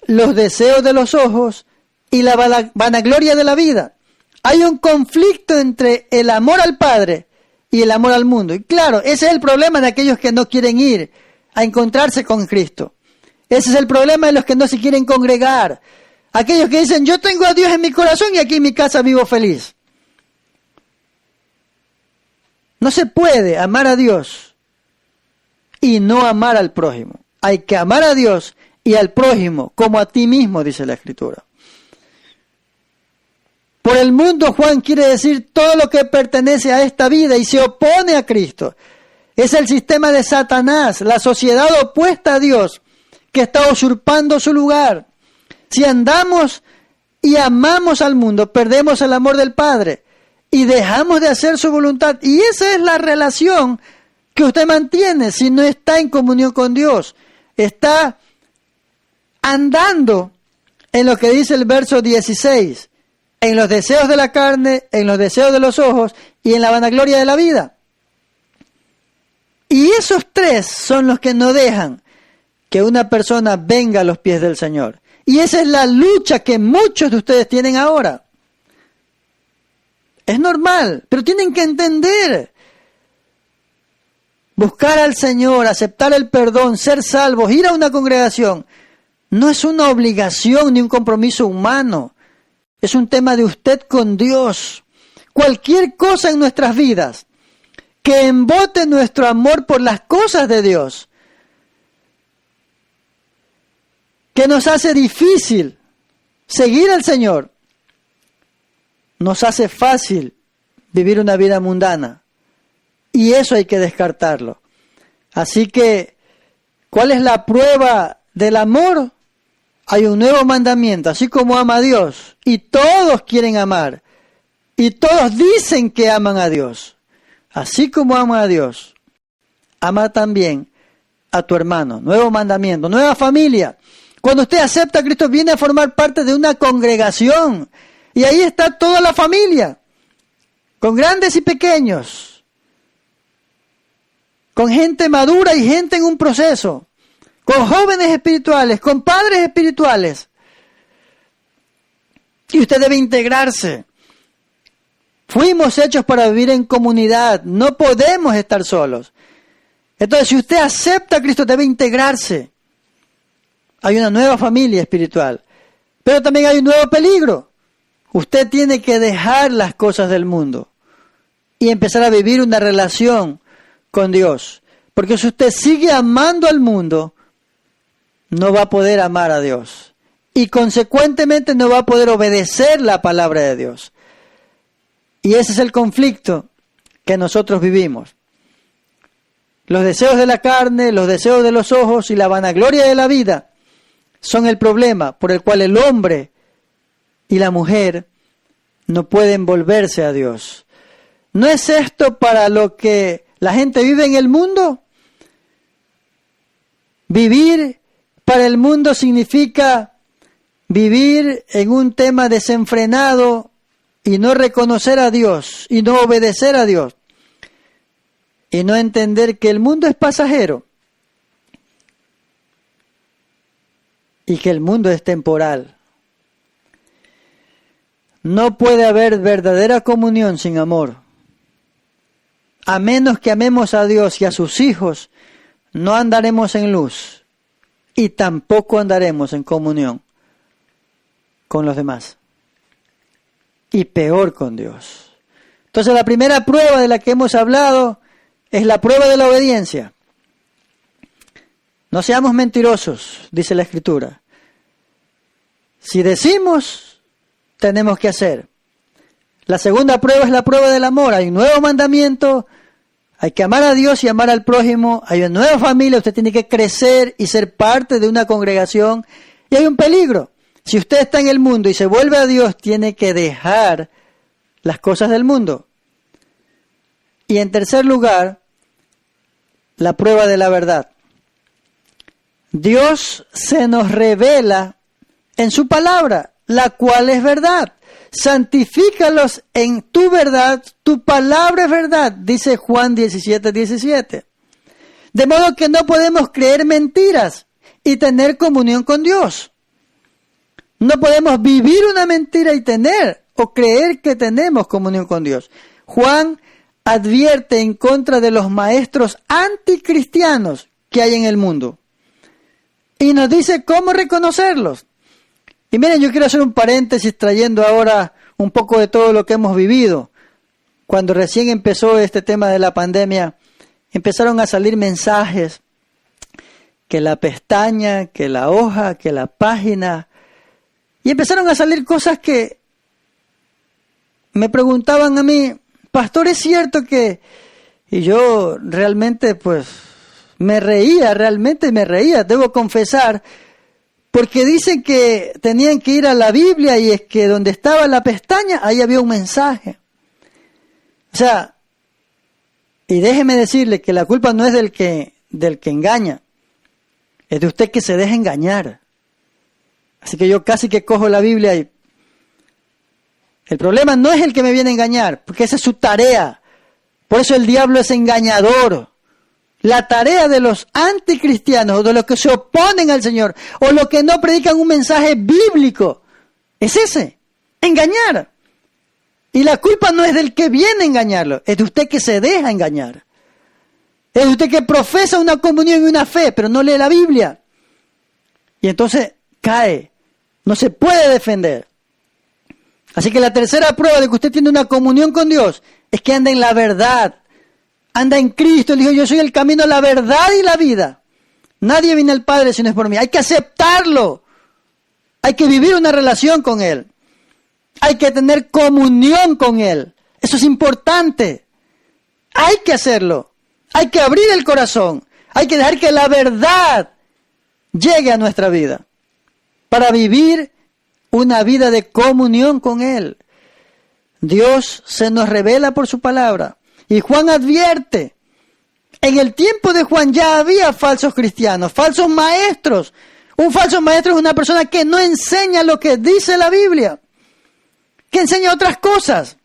los deseos de los ojos y la vanagloria de la vida. Hay un conflicto entre el amor al Padre y el amor al mundo. Y claro, ese es el problema de aquellos que no quieren ir a encontrarse con Cristo. Ese es el problema de los que no se quieren congregar. Aquellos que dicen, yo tengo a Dios en mi corazón y aquí en mi casa vivo feliz. No se puede amar a Dios y no amar al prójimo. Hay que amar a Dios y al prójimo como a ti mismo, dice la Escritura. Por el mundo, Juan quiere decir todo lo que pertenece a esta vida y se opone a Cristo. Es el sistema de Satanás, la sociedad opuesta a Dios, que está usurpando su lugar. Si andamos y amamos al mundo, perdemos el amor del Padre y dejamos de hacer su voluntad. Y esa es la relación que usted mantiene si no está en comunión con Dios. Está andando en lo que dice el verso 16, en los deseos de la carne, en los deseos de los ojos y en la vanagloria de la vida. Y esos tres son los que no dejan que una persona venga a los pies del Señor. Y esa es la lucha que muchos de ustedes tienen ahora. Es normal, pero tienen que entender. Buscar al Señor, aceptar el perdón, ser salvos, ir a una congregación, no es una obligación ni un compromiso humano. Es un tema de usted con Dios. Cualquier cosa en nuestras vidas que embote nuestro amor por las cosas de Dios, que nos hace difícil seguir al Señor, nos hace fácil vivir una vida mundana. Y eso hay que descartarlo. Así que, ¿cuál es la prueba del amor? Hay un nuevo mandamiento, así como ama a Dios. Y todos quieren amar. Y todos dicen que aman a Dios. Así como ama a Dios, ama también a tu hermano. Nuevo mandamiento, nueva familia. Cuando usted acepta a Cristo, viene a formar parte de una congregación. Y ahí está toda la familia, con grandes y pequeños, con gente madura y gente en un proceso, con jóvenes espirituales, con padres espirituales. Y usted debe integrarse. Fuimos hechos para vivir en comunidad, no podemos estar solos. Entonces, si usted acepta a Cristo, debe integrarse. Hay una nueva familia espiritual, pero también hay un nuevo peligro. Usted tiene que dejar las cosas del mundo y empezar a vivir una relación con Dios. Porque si usted sigue amando al mundo, no va a poder amar a Dios. Y consecuentemente no va a poder obedecer la palabra de Dios. Y ese es el conflicto que nosotros vivimos. Los deseos de la carne, los deseos de los ojos y la vanagloria de la vida son el problema por el cual el hombre y la mujer no pueden volverse a Dios. ¿No es esto para lo que la gente vive en el mundo? Vivir para el mundo significa vivir en un tema desenfrenado y no reconocer a Dios y no obedecer a Dios y no entender que el mundo es pasajero y que el mundo es temporal. No puede haber verdadera comunión sin amor. A menos que amemos a Dios y a sus hijos, no andaremos en luz y tampoco andaremos en comunión con los demás. Y peor con Dios. Entonces la primera prueba de la que hemos hablado es la prueba de la obediencia. No seamos mentirosos, dice la Escritura. Si decimos, tenemos que hacer. La segunda prueba es la prueba del amor. Hay un nuevo mandamiento, hay que amar a Dios y amar al prójimo. Hay una nueva familia, usted tiene que crecer y ser parte de una congregación. Y hay un peligro. Si usted está en el mundo y se vuelve a Dios, tiene que dejar las cosas del mundo. Y en tercer lugar, la prueba de la verdad. Dios se nos revela en su palabra, la cual es verdad. Santifícalos en tu verdad, tu palabra es verdad, dice Juan 17:17. De modo que no podemos creer mentiras y tener comunión con Dios. No podemos vivir una mentira y tener o creer que tenemos comunión con Dios. Juan advierte en contra de los maestros anticristianos que hay en el mundo. Y nos dice cómo reconocerlos. Y miren, yo quiero hacer un paréntesis trayendo ahora un poco de todo lo que hemos vivido. Cuando recién empezó este tema de la pandemia, empezaron a salir mensajes que la pestaña, que la hoja, que la página. Y empezaron a salir cosas que me preguntaban a mí, pastor, ¿es cierto que...? Y yo realmente pues me reía, debo confesar, porque dicen que tenían que ir a la Biblia y es que donde estaba la pestaña, ahí había un mensaje. O sea, y déjeme decirle que la culpa no es del que engaña, es de usted que se deja engañar. Así que yo casi que cojo la Biblia y... El problema no es el que me viene a engañar, porque esa es su tarea. Por eso el diablo es engañador. La tarea de los anticristianos, o de los que se oponen al Señor, o los que no predican un mensaje bíblico, es ese, engañar. Y la culpa no es del que viene a engañarlo, es de usted que se deja engañar. Es de usted que profesa una comunión y una fe, pero no lee la Biblia. Y entonces cae, no se puede defender. Así que la tercera prueba de que usted tiene una comunión con Dios es que anda en la verdad. Anda en Cristo. Él dijo, yo soy el camino, la verdad y la vida. Nadie viene al Padre si no es por mí. Hay que aceptarlo. Hay que vivir una relación con Él. Hay que tener comunión con Él. Eso es importante. Hay que hacerlo. Hay que abrir el corazón. Hay que dejar que la verdad llegue a nuestra vida para vivir una vida de comunión con Él. Dios se nos revela por su palabra. Y Juan advierte, en el tiempo de Juan ya había falsos cristianos, falsos maestros. Un falso maestro es una persona que no enseña lo que dice la Biblia, que enseña otras cosas.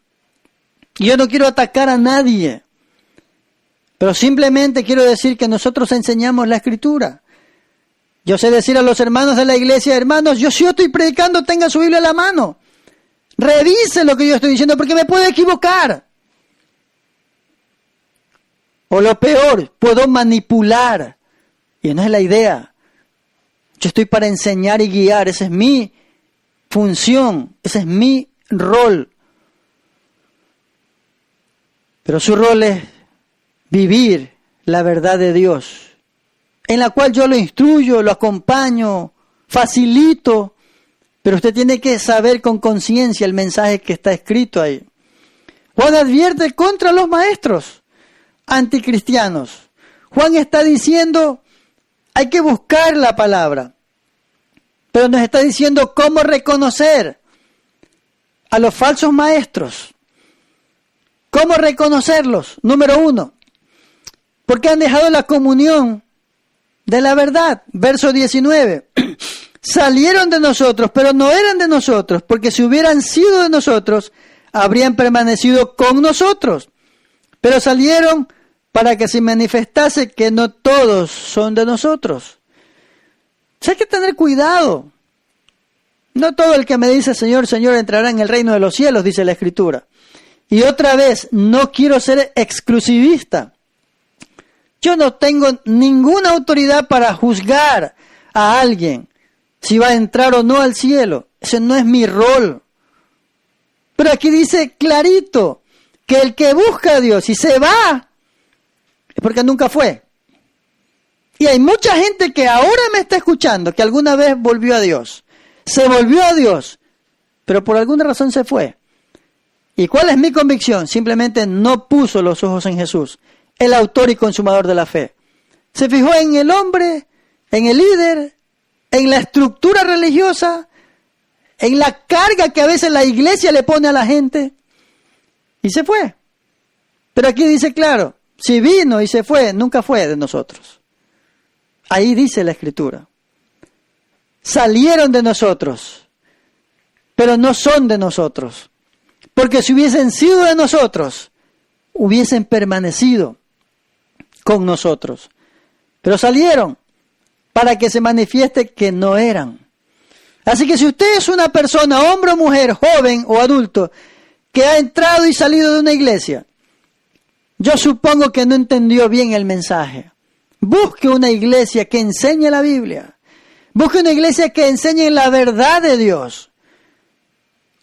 Y yo no quiero atacar a nadie, pero simplemente quiero decir que nosotros enseñamos la Escritura. Yo sé decir a los hermanos de la iglesia, hermanos, si yo estoy predicando, tengan su Biblia a la mano. Revise lo que yo estoy diciendo porque me puedo equivocar. O lo peor, puedo manipular. Y no es la idea. Yo estoy para enseñar y guiar. Esa es mi función. Ese es mi rol. Pero su rol es vivir la verdad de Dios, en la cual yo lo instruyo, lo acompaño, facilito. Pero usted tiene que saber con conciencia el mensaje que está escrito ahí. Juan advierte contra los maestros anticristianos. Juan está diciendo, hay que buscar la palabra, pero nos está diciendo cómo reconocer a los falsos maestros. ¿Cómo reconocerlos? Número 1, porque han dejado la comunión de la verdad. Verso 19, salieron de nosotros, pero no eran de nosotros, porque si hubieran sido de nosotros, habrían permanecido con nosotros. Pero salieron para que se manifestase que no todos son de nosotros. Hay que tener cuidado. No todo el que me dice Señor, Señor entrará en el reino de los cielos, dice la Escritura. Y otra vez, no quiero ser exclusivista. Yo no tengo ninguna autoridad para juzgar a alguien si va a entrar o no al cielo. Ese no es mi rol. Pero aquí dice clarito que el que busca a Dios y se va es porque nunca fue. Y hay mucha gente que ahora me está escuchando que alguna vez volvió a Dios. Se volvió a Dios, pero por alguna razón se fue. ¿Y cuál es mi convicción? Simplemente no puso los ojos en Jesús, el autor y consumador de la fe. Se fijó en el hombre, en el líder, en la estructura religiosa, en la carga que a veces la iglesia le pone a la gente, y se fue. Pero aquí dice claro, si vino y se fue, nunca fue de nosotros. Ahí dice la Escritura. Salieron de nosotros, pero no son de nosotros. Porque si hubiesen sido de nosotros, hubiesen permanecido con nosotros. Pero salieron para que se manifieste que no eran. Así que si usted es una persona, hombre o mujer, joven o adulto, que ha entrado y salido de una iglesia, yo supongo que no entendió bien el mensaje. Busque una iglesia que enseñe la Biblia. Busque una iglesia que enseñe la verdad de Dios.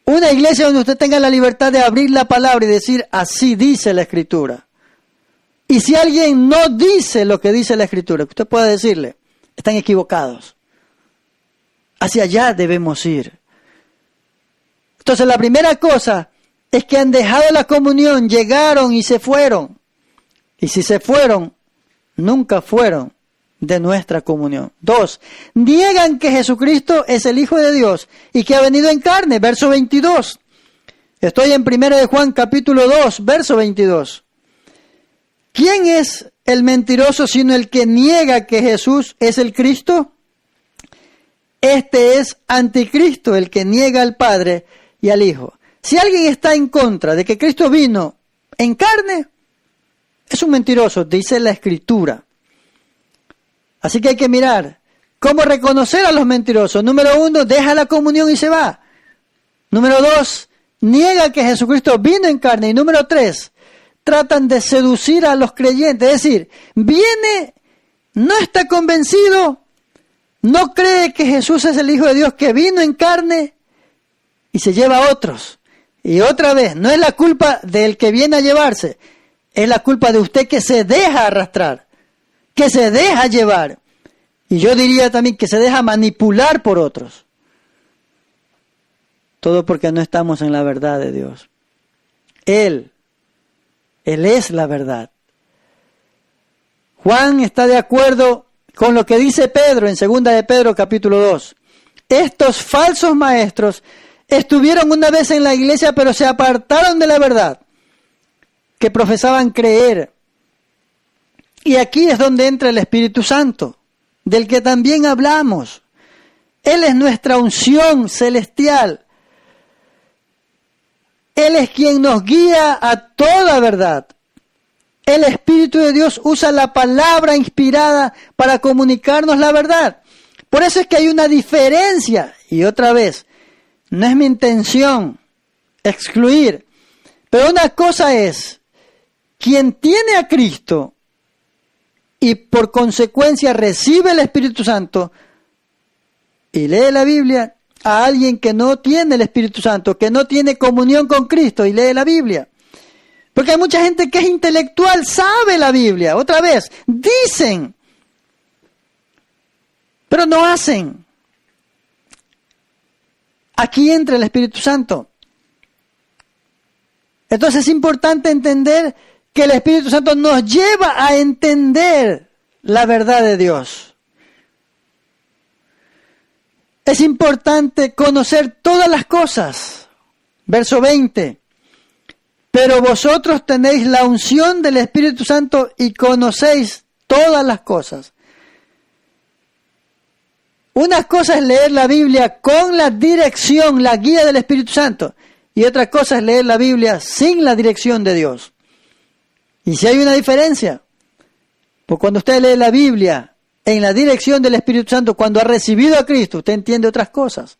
Una iglesia donde usted tenga la libertad de abrir la palabra y decir, así dice la Escritura. Y si alguien no dice lo que dice la Escritura, usted puede decirle, están equivocados. Hacia allá debemos ir. Entonces la primera cosa es que han dejado la comunión, llegaron y se fueron. Y si se fueron, nunca fueron de nuestra comunión. 2, niegan que Jesucristo es el Hijo de Dios y que ha venido en carne. Verso 22. Estoy en 1 de Juan capítulo 2, verso 22. ¿Quién es el mentiroso sino el que niega que Jesús es el Cristo? Este es anticristo, el que niega al Padre y al Hijo. Si alguien está en contra de que Cristo vino en carne, es un mentiroso, dice la Escritura. Así que hay que mirar cómo reconocer a los mentirosos. Número 1, deja la comunión y se va. Número 2, niega que Jesucristo vino en carne. Y número 3, tratan de seducir a los creyentes. Es decir, viene, no está convencido, no cree que Jesús es el Hijo de Dios que vino en carne y se lleva a otros. Y otra vez, no es la culpa del que viene a llevarse, es la culpa de usted que se deja arrastrar, que se deja llevar. Y yo diría también que se deja manipular por otros. Todo porque no estamos en la verdad de Dios. Él es la verdad. Juan está de acuerdo con lo que dice Pedro en 2 de Pedro capítulo 2. Estos falsos maestros estuvieron una vez en la iglesia, pero se apartaron de la verdad que profesaban creer. Y aquí es donde entra el Espíritu Santo, del que también hablamos. Él es nuestra unción celestial. Él es quien nos guía a toda verdad. El Espíritu de Dios usa la palabra inspirada para comunicarnos la verdad. Por eso es que hay una diferencia. Y otra vez, no es mi intención excluir. Pero una cosa es, quien tiene a Cristo y por consecuencia recibe el Espíritu Santo y lee la Biblia, a alguien que no tiene el Espíritu Santo, que no tiene comunión con Cristo y lee la Biblia. Porque hay mucha gente que es intelectual, sabe la Biblia. Otra vez, dicen, pero no hacen. Aquí entra el Espíritu Santo. Entonces es importante entender que el Espíritu Santo nos lleva a entender la verdad de Dios. Es importante conocer todas las cosas. Verso 20. Pero vosotros tenéis la unción del Espíritu Santo y conocéis todas las cosas. Una cosa es leer la Biblia con la dirección, la guía del Espíritu Santo. Y otra cosa es leer la Biblia sin la dirección de Dios. Y si hay una diferencia, pues cuando usted lee la Biblia en la dirección del Espíritu Santo, cuando ha recibido a Cristo, usted entiende otras cosas.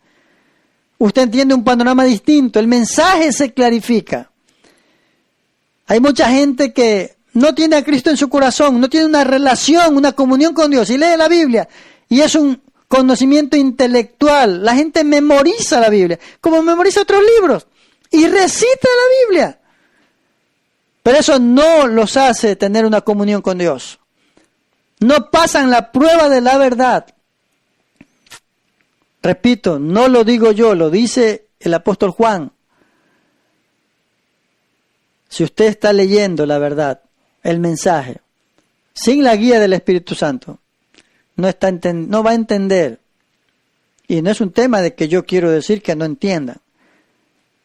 Usted entiende un panorama distinto, el mensaje se clarifica. Hay mucha gente que no tiene a Cristo en su corazón, no tiene una relación, una comunión con Dios, y lee la Biblia, y es un conocimiento intelectual. La gente memoriza la Biblia, como memoriza otros libros, y recita la Biblia. Pero eso no los hace tener una comunión con Dios. No pasan la prueba de la verdad. Repito, no lo digo yo, lo dice el apóstol Juan. Si usted está leyendo la verdad, el mensaje, sin la guía del Espíritu Santo, no va a entender. Y no es un tema de que yo quiero decir que no entienda.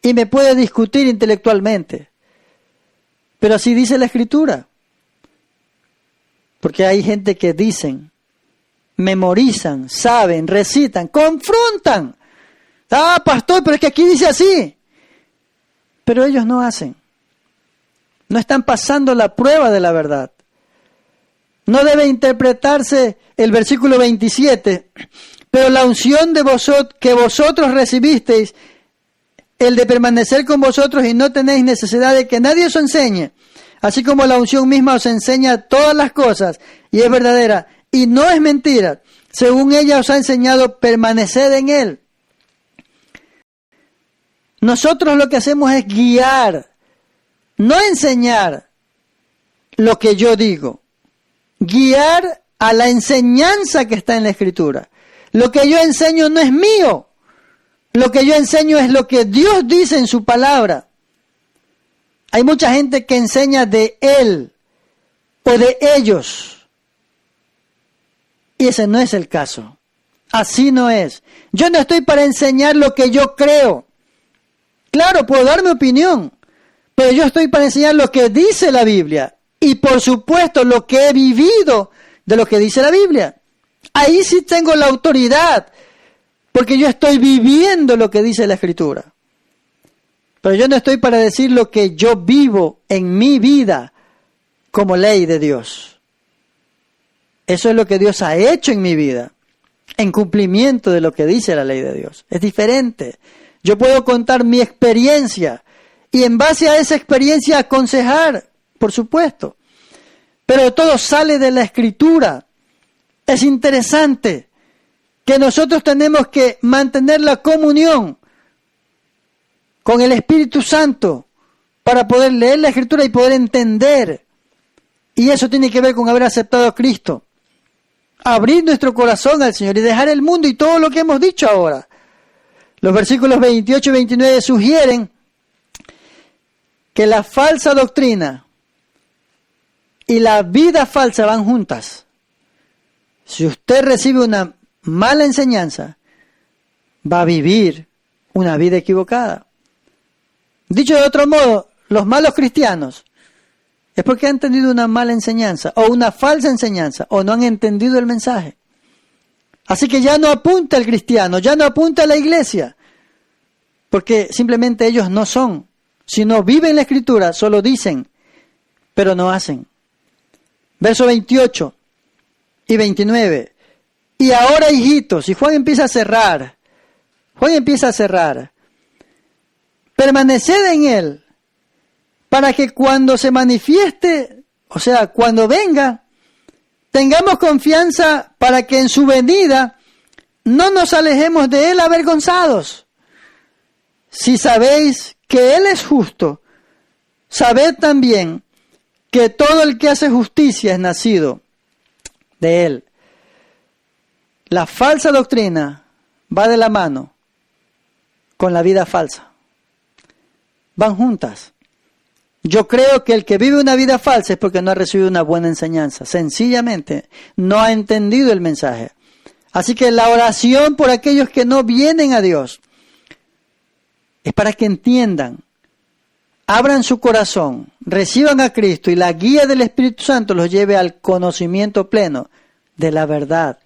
Y me puede discutir intelectualmente. Pero así dice la Escritura. Porque hay gente que dicen, memorizan, saben, recitan, confrontan. Ah, pastor, pero es que aquí dice así. Pero ellos no hacen. No están pasando la prueba de la verdad. No debe interpretarse el versículo 27. Pero la unción de que vosotros recibisteis, el de permanecer con vosotros y no tenéis necesidad de que nadie os enseñe, así como la unción misma os enseña todas las cosas, y es verdadera, y no es mentira, según ella os ha enseñado, permaneced en él. Nosotros lo que hacemos es guiar, no enseñar lo que yo digo, guiar a la enseñanza que está en la Escritura. Lo que yo enseño no es mío. Lo que yo enseño es lo que Dios dice en su palabra. Hay mucha gente que enseña de él o de ellos. Y ese no es el caso. Así no es. Yo no estoy para enseñar lo que yo creo. Claro, puedo dar mi opinión, pero yo estoy para enseñar lo que dice la Biblia. Y por supuesto lo que he vivido de lo que dice la Biblia. Ahí sí tengo la autoridad, porque yo estoy viviendo lo que dice la Escritura. Pero yo no estoy para decir lo que yo vivo en mi vida como ley de Dios. Eso es lo que Dios ha hecho en mi vida, en cumplimiento de lo que dice la ley de Dios. Es diferente. Yo puedo contar mi experiencia y en base a esa experiencia aconsejar, por supuesto. Pero todo sale de la Escritura. Es interesante que nosotros tenemos que mantener la comunión con el Espíritu Santo para poder leer la Escritura y poder entender. Y eso tiene que ver con haber aceptado a Cristo. Abrir nuestro corazón al Señor y dejar el mundo y todo lo que hemos dicho ahora. Los versículos 28 y 29 sugieren que la falsa doctrina y la vida falsa van juntas. Si usted recibe una mala enseñanza, va a vivir una vida equivocada. Dicho de otro modo, los malos cristianos es porque han tenido una mala enseñanza o una falsa enseñanza o no han entendido el mensaje. Así que ya no apunta el cristiano, ya no apunta a la iglesia, porque simplemente ellos no son. Si no viven la Escritura, solo dicen, pero no hacen. Verso 28 y 29. Y ahora, hijitos, y Juan empieza a cerrar. Permaneced en él, para que cuando se manifieste, o sea, cuando venga, tengamos confianza para que en su venida no nos alejemos de él avergonzados. Si sabéis que él es justo, sabed también que todo el que hace justicia es nacido de él. La falsa doctrina va de la mano con la vida falsa. Van juntas. Yo creo que el que vive una vida falsa es porque no ha recibido una buena enseñanza. Sencillamente no ha entendido el mensaje. Así que la oración por aquellos que no vienen a Dios es para que entiendan, abran su corazón, reciban a Cristo y la guía del Espíritu Santo los lleve al conocimiento pleno de la verdad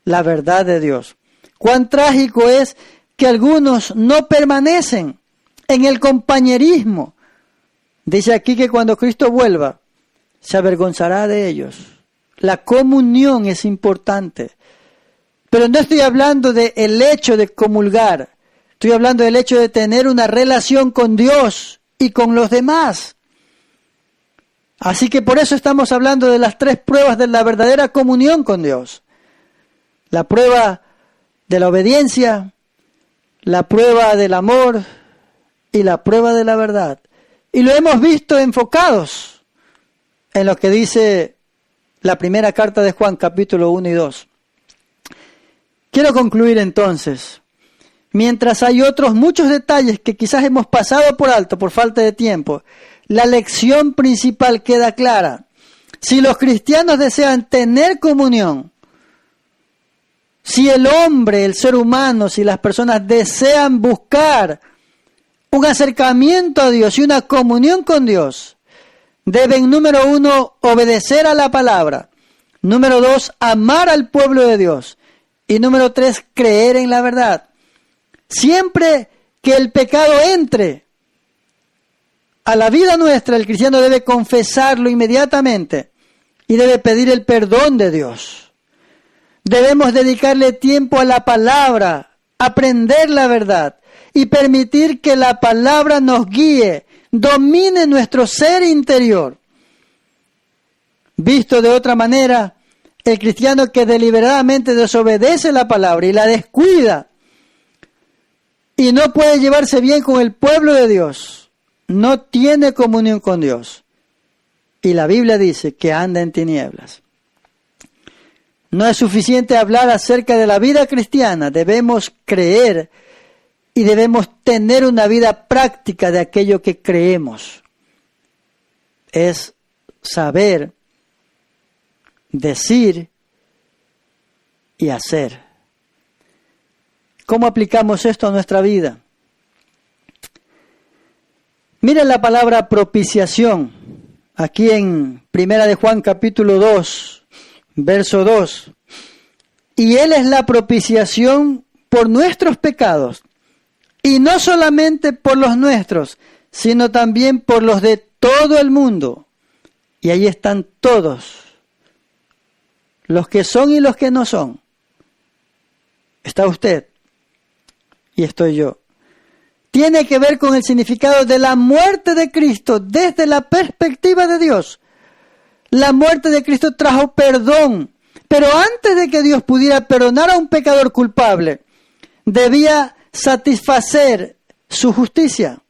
de Dios. Cuán trágico es que algunos no permanecen en el compañerismo. Dice aquí que cuando Cristo vuelva, se avergonzará de ellos. La comunión es importante. Pero no estoy hablando del hecho de comulgar. Estoy hablando del hecho de tener una relación con Dios y con los demás. Así que por eso estamos hablando de las 3 pruebas de la verdadera comunión con Dios. La prueba de la obediencia, la prueba del amor y la prueba de la verdad. Y lo hemos visto enfocados en lo que dice la primera carta de Juan, capítulo 1 y 2. Quiero concluir entonces. Mientras hay otros muchos detalles que quizás hemos pasado por alto por falta de tiempo, la lección principal queda clara. Si los cristianos desean tener comunión, si el hombre, el ser humano, si las personas desean buscar un acercamiento a Dios y una comunión con Dios, deben, número 1, obedecer a la palabra. Número 2, amar al pueblo de Dios. Y número 3, creer en la verdad. Siempre que el pecado entre a la vida nuestra, el cristiano debe confesarlo inmediatamente y debe pedir el perdón de Dios. Debemos dedicarle tiempo a la palabra, aprender la verdad y permitir que la palabra nos guíe, domine nuestro ser interior. Visto de otra manera, el cristiano que deliberadamente desobedece la palabra y la descuida y no puede llevarse bien con el pueblo de Dios, no tiene comunión con Dios. Y la Biblia dice que anda en tinieblas. No es suficiente hablar acerca de la vida cristiana, debemos creer y debemos tener una vida práctica de aquello que creemos. Es saber, decir y hacer. ¿Cómo aplicamos esto a nuestra vida? Miren la palabra propiciación, aquí en 1 de Juan capítulo 2, verso 2. Y Él es la propiciación por nuestros pecados, y no solamente por los nuestros, sino también por los de todo el mundo. Y ahí están todos, los que son y los que no son. Está usted y estoy yo. Tiene que ver con el significado de la muerte de Cristo desde la perspectiva de Dios. La muerte de Cristo trajo perdón, pero antes de que Dios pudiera perdonar a un pecador culpable, debía satisfacer su justicia.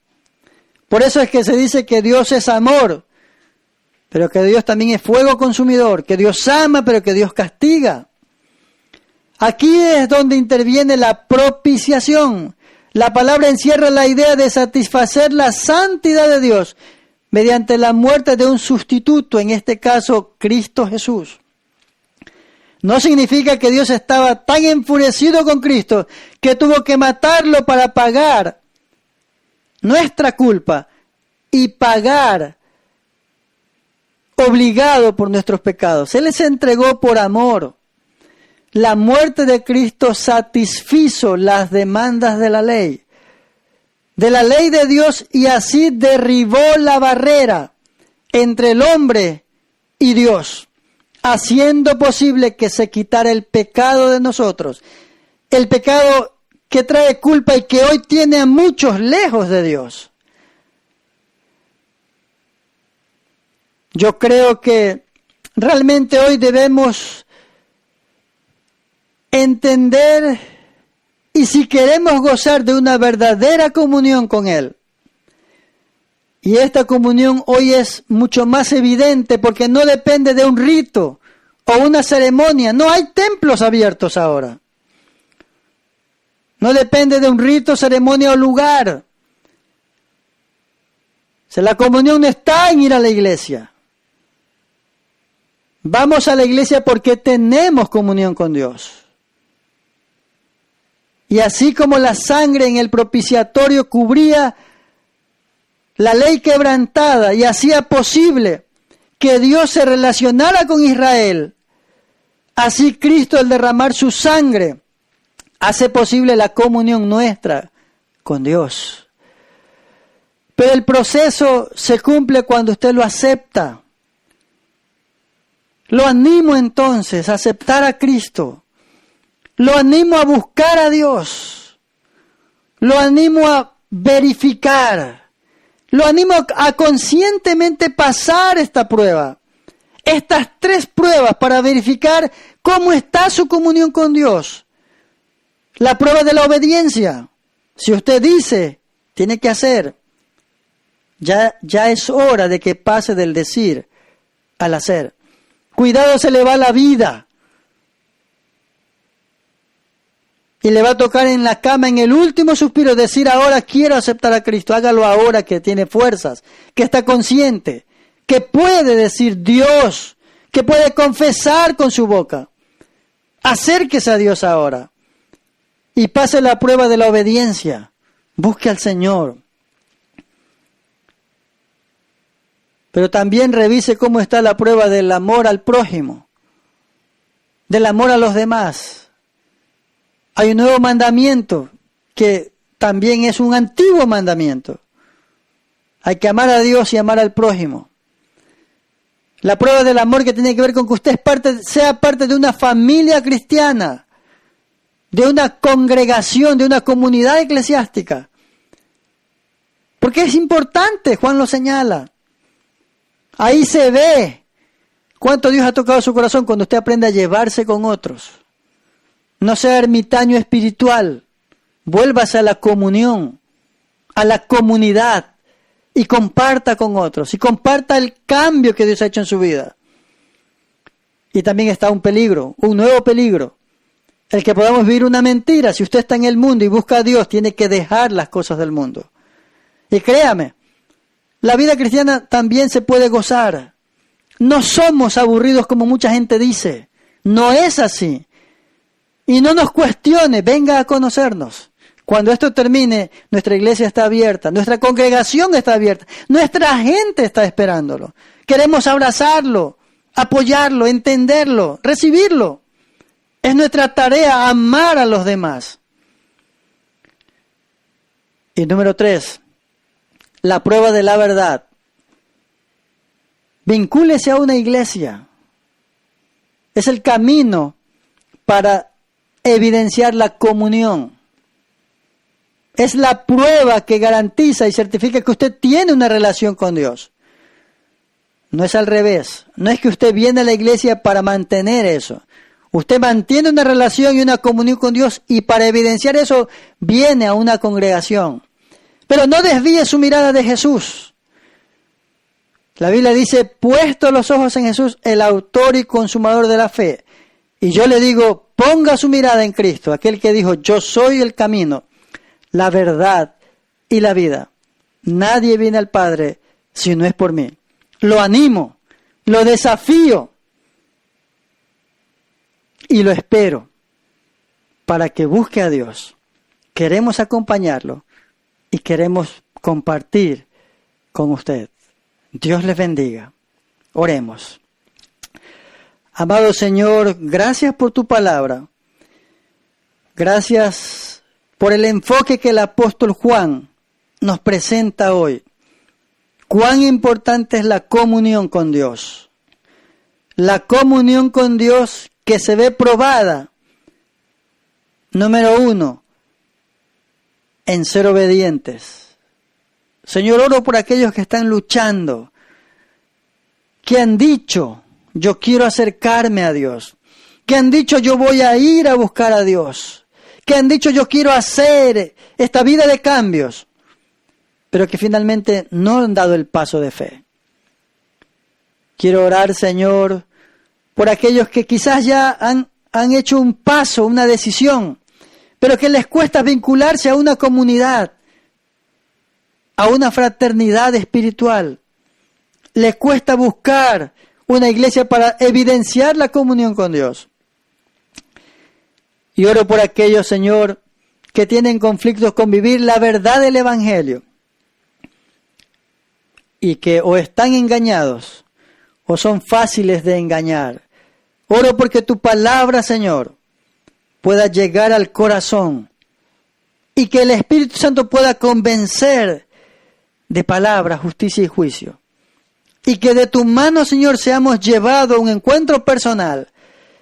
Por eso es que se dice que Dios es amor, pero que Dios también es fuego consumidor, que Dios ama, pero que Dios castiga. Aquí es donde interviene la propiciación. La palabra encierra la idea de satisfacer la santidad de Dios mediante la muerte de un sustituto, en este caso Cristo Jesús. No significa que Dios estaba tan enfurecido con Cristo que tuvo que matarlo para pagar nuestra culpa y pagar obligado por nuestros pecados. Él se entregó por amor. La muerte de Cristo satisfizo las demandas de la ley de Dios, y así derribó la barrera entre el hombre y Dios, haciendo posible que se quitara el pecado de nosotros, el pecado que trae culpa y que hoy tiene a muchos lejos de Dios. Yo creo que realmente hoy debemos entender, y si queremos gozar de una verdadera comunión con Él, y esta comunión hoy es mucho más evidente porque no depende de un rito o una ceremonia. No hay templos abiertos ahora. No depende de un rito, ceremonia o lugar. Si la comunión no está en ir a la iglesia. Vamos a la iglesia porque tenemos comunión con Dios. Y así como la sangre en el propiciatorio cubría la ley quebrantada y hacía posible que Dios se relacionara con Israel, así Cristo, al derramar su sangre, hace posible la comunión nuestra con Dios. Pero el proceso se cumple cuando usted lo acepta. Lo animo entonces a aceptar a Cristo. Lo animo a buscar a Dios. Lo animo a verificar. Lo animo a conscientemente pasar esta prueba. Estas 3 pruebas para verificar cómo está su comunión con Dios. La prueba de la obediencia. Si usted dice, tiene que hacer. Ya es hora de que pase del decir al hacer. Cuidado, se le va la vida. Y le va a tocar en la cama, en el último suspiro, decir ahora quiero aceptar a Cristo. Hágalo ahora que tiene fuerzas, que está consciente, que puede decir Dios, que puede confesar con su boca. Acérquese a Dios ahora y pase la prueba de la obediencia. Busque al Señor. Pero también revise cómo está la prueba del amor al prójimo, del amor a los demás. Hay un nuevo mandamiento que también es un antiguo mandamiento. Hay que amar a Dios y amar al prójimo. La prueba del amor que tiene que ver con que usted sea parte de una familia cristiana, de una congregación, de una comunidad eclesiástica. Porque es importante, Juan lo señala. Ahí se ve cuánto Dios ha tocado su corazón cuando usted aprende a llevarse con otros. No sea ermitaño espiritual. Vuélvase a la comunión, a la comunidad y comparta con otros. Y comparta el cambio que Dios ha hecho en su vida. Y también está un peligro, un nuevo peligro. El que podamos vivir una mentira. Si usted está en el mundo y busca a Dios, tiene que dejar las cosas del mundo. Y créame, la vida cristiana también se puede gozar. No somos aburridos como mucha gente dice. No es así. Y no nos cuestione, venga a conocernos. Cuando esto termine, nuestra iglesia está abierta, nuestra congregación está abierta, nuestra gente está esperándolo. Queremos abrazarlo, apoyarlo, entenderlo, recibirlo. Es nuestra tarea amar a los demás. Y número 3. La prueba de la verdad. Vincúlese a una iglesia. Es el camino para evidenciar la comunión. Es la prueba que garantiza y certifica que usted tiene una relación con Dios. No es al revés. No es que usted viene a la iglesia para mantener eso. Usted mantiene una relación y una comunión con Dios y para evidenciar eso viene a una congregación. Pero no desvíe su mirada de Jesús. La Biblia dice, puesto los ojos en Jesús, el autor y consumador de la fe. Y yo le digo, ponga su mirada en Cristo, aquel que dijo, yo soy el camino, la verdad y la vida. Nadie viene al Padre si no es por mí. Lo animo, lo desafío y lo espero para que busque a Dios. Queremos acompañarlo. Y queremos compartir con usted. Dios les bendiga. Oremos. Amado Señor, gracias por tu palabra. Gracias por el enfoque que el apóstol Juan nos presenta hoy. Cuán importante es la comunión con Dios. La comunión con Dios que se ve probada. Número 1. En ser obedientes. Señor, oro por aquellos que están luchando, que han dicho, yo quiero acercarme a Dios, que han dicho, yo voy a ir a buscar a Dios, que han dicho, yo quiero hacer esta vida de cambios, pero que finalmente no han dado el paso de fe. Quiero orar, Señor, por aquellos que quizás ya han hecho un paso, una decisión, pero que les cuesta vincularse a una comunidad. a una fraternidad espiritual. Les cuesta buscar una iglesia para evidenciar la comunión con Dios. Y oro por aquellos, Señor, que tienen conflictos con vivir la verdad del Evangelio y que o están engañados o son fáciles de engañar. Oro porque tu palabra, Señor, pueda llegar al corazón y que el Espíritu Santo pueda convencer de palabra, justicia y juicio. Y que de tu mano, Señor, seamos llevados a un encuentro personal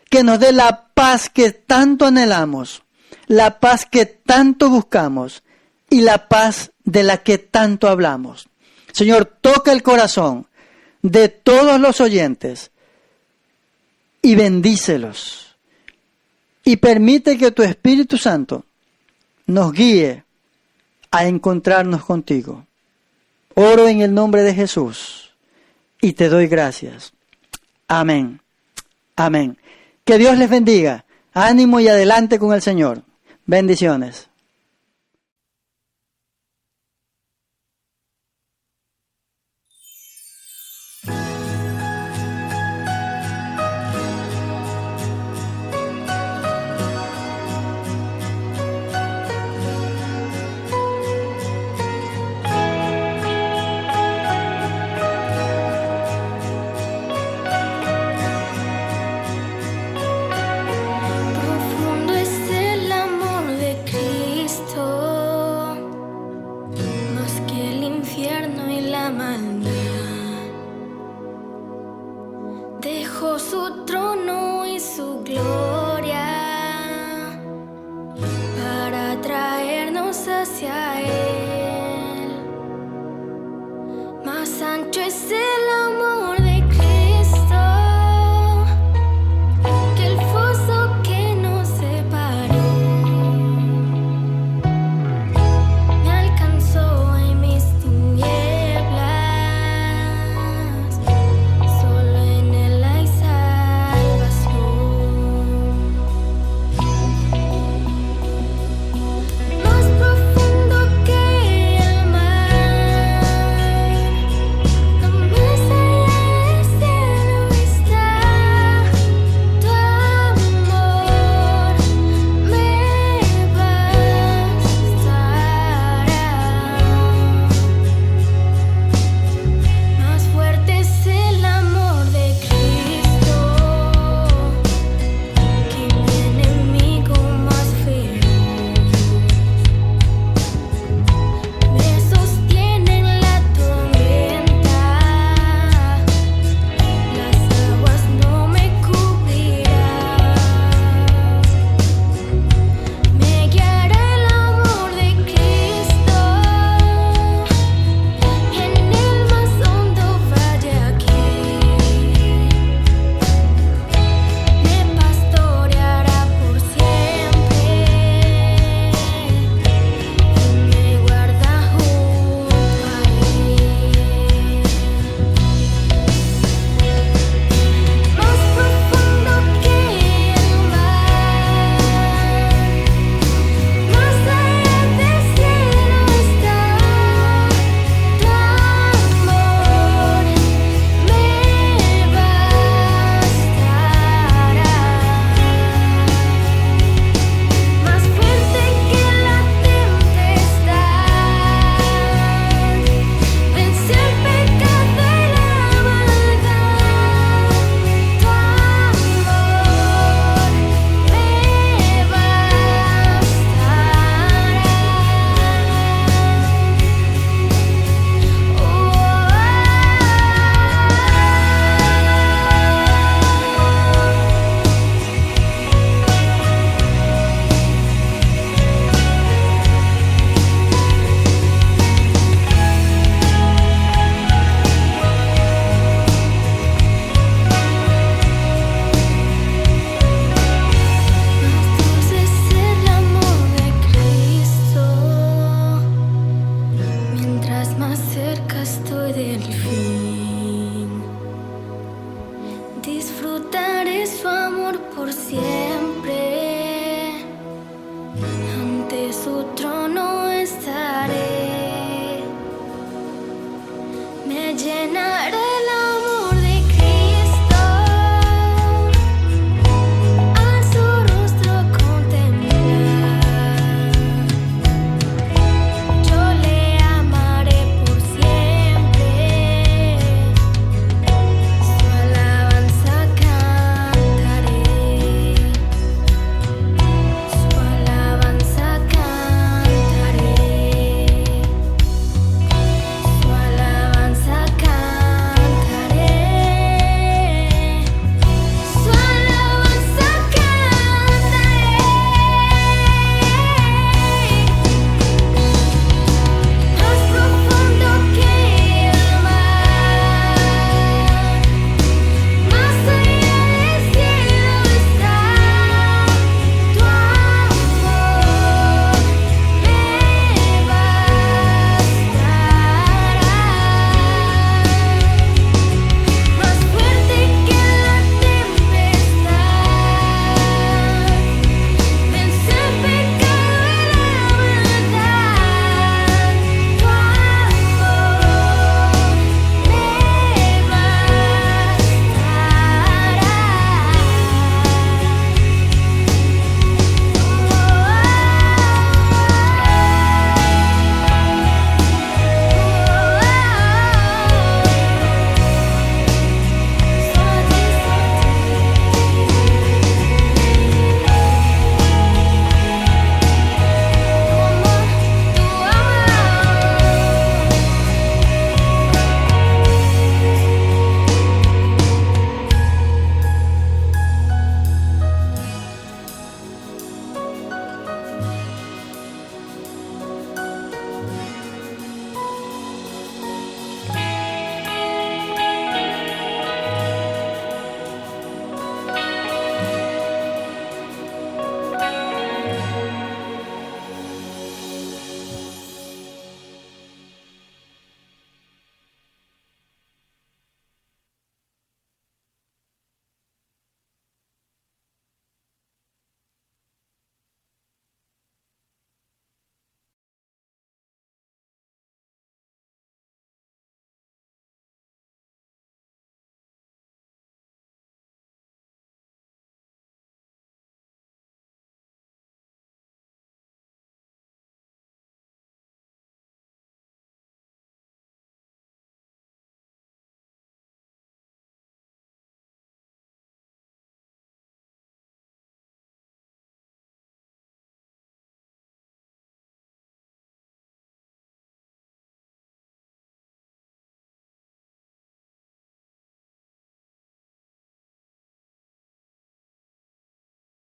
que nos dé la paz que tanto anhelamos, la paz que tanto buscamos y la paz de la que tanto hablamos. Señor, toca el corazón de todos los oyentes y bendícelos. Y permite que tu Espíritu Santo nos guíe a encontrarnos contigo. Oro en el nombre de Jesús y te doy gracias. Amén. Amén. Que Dios les bendiga. Ánimo y adelante con el Señor. Bendiciones. Profundo es el amor de Cristo, más que el infierno y la maldad. Dejó su trono y su gloria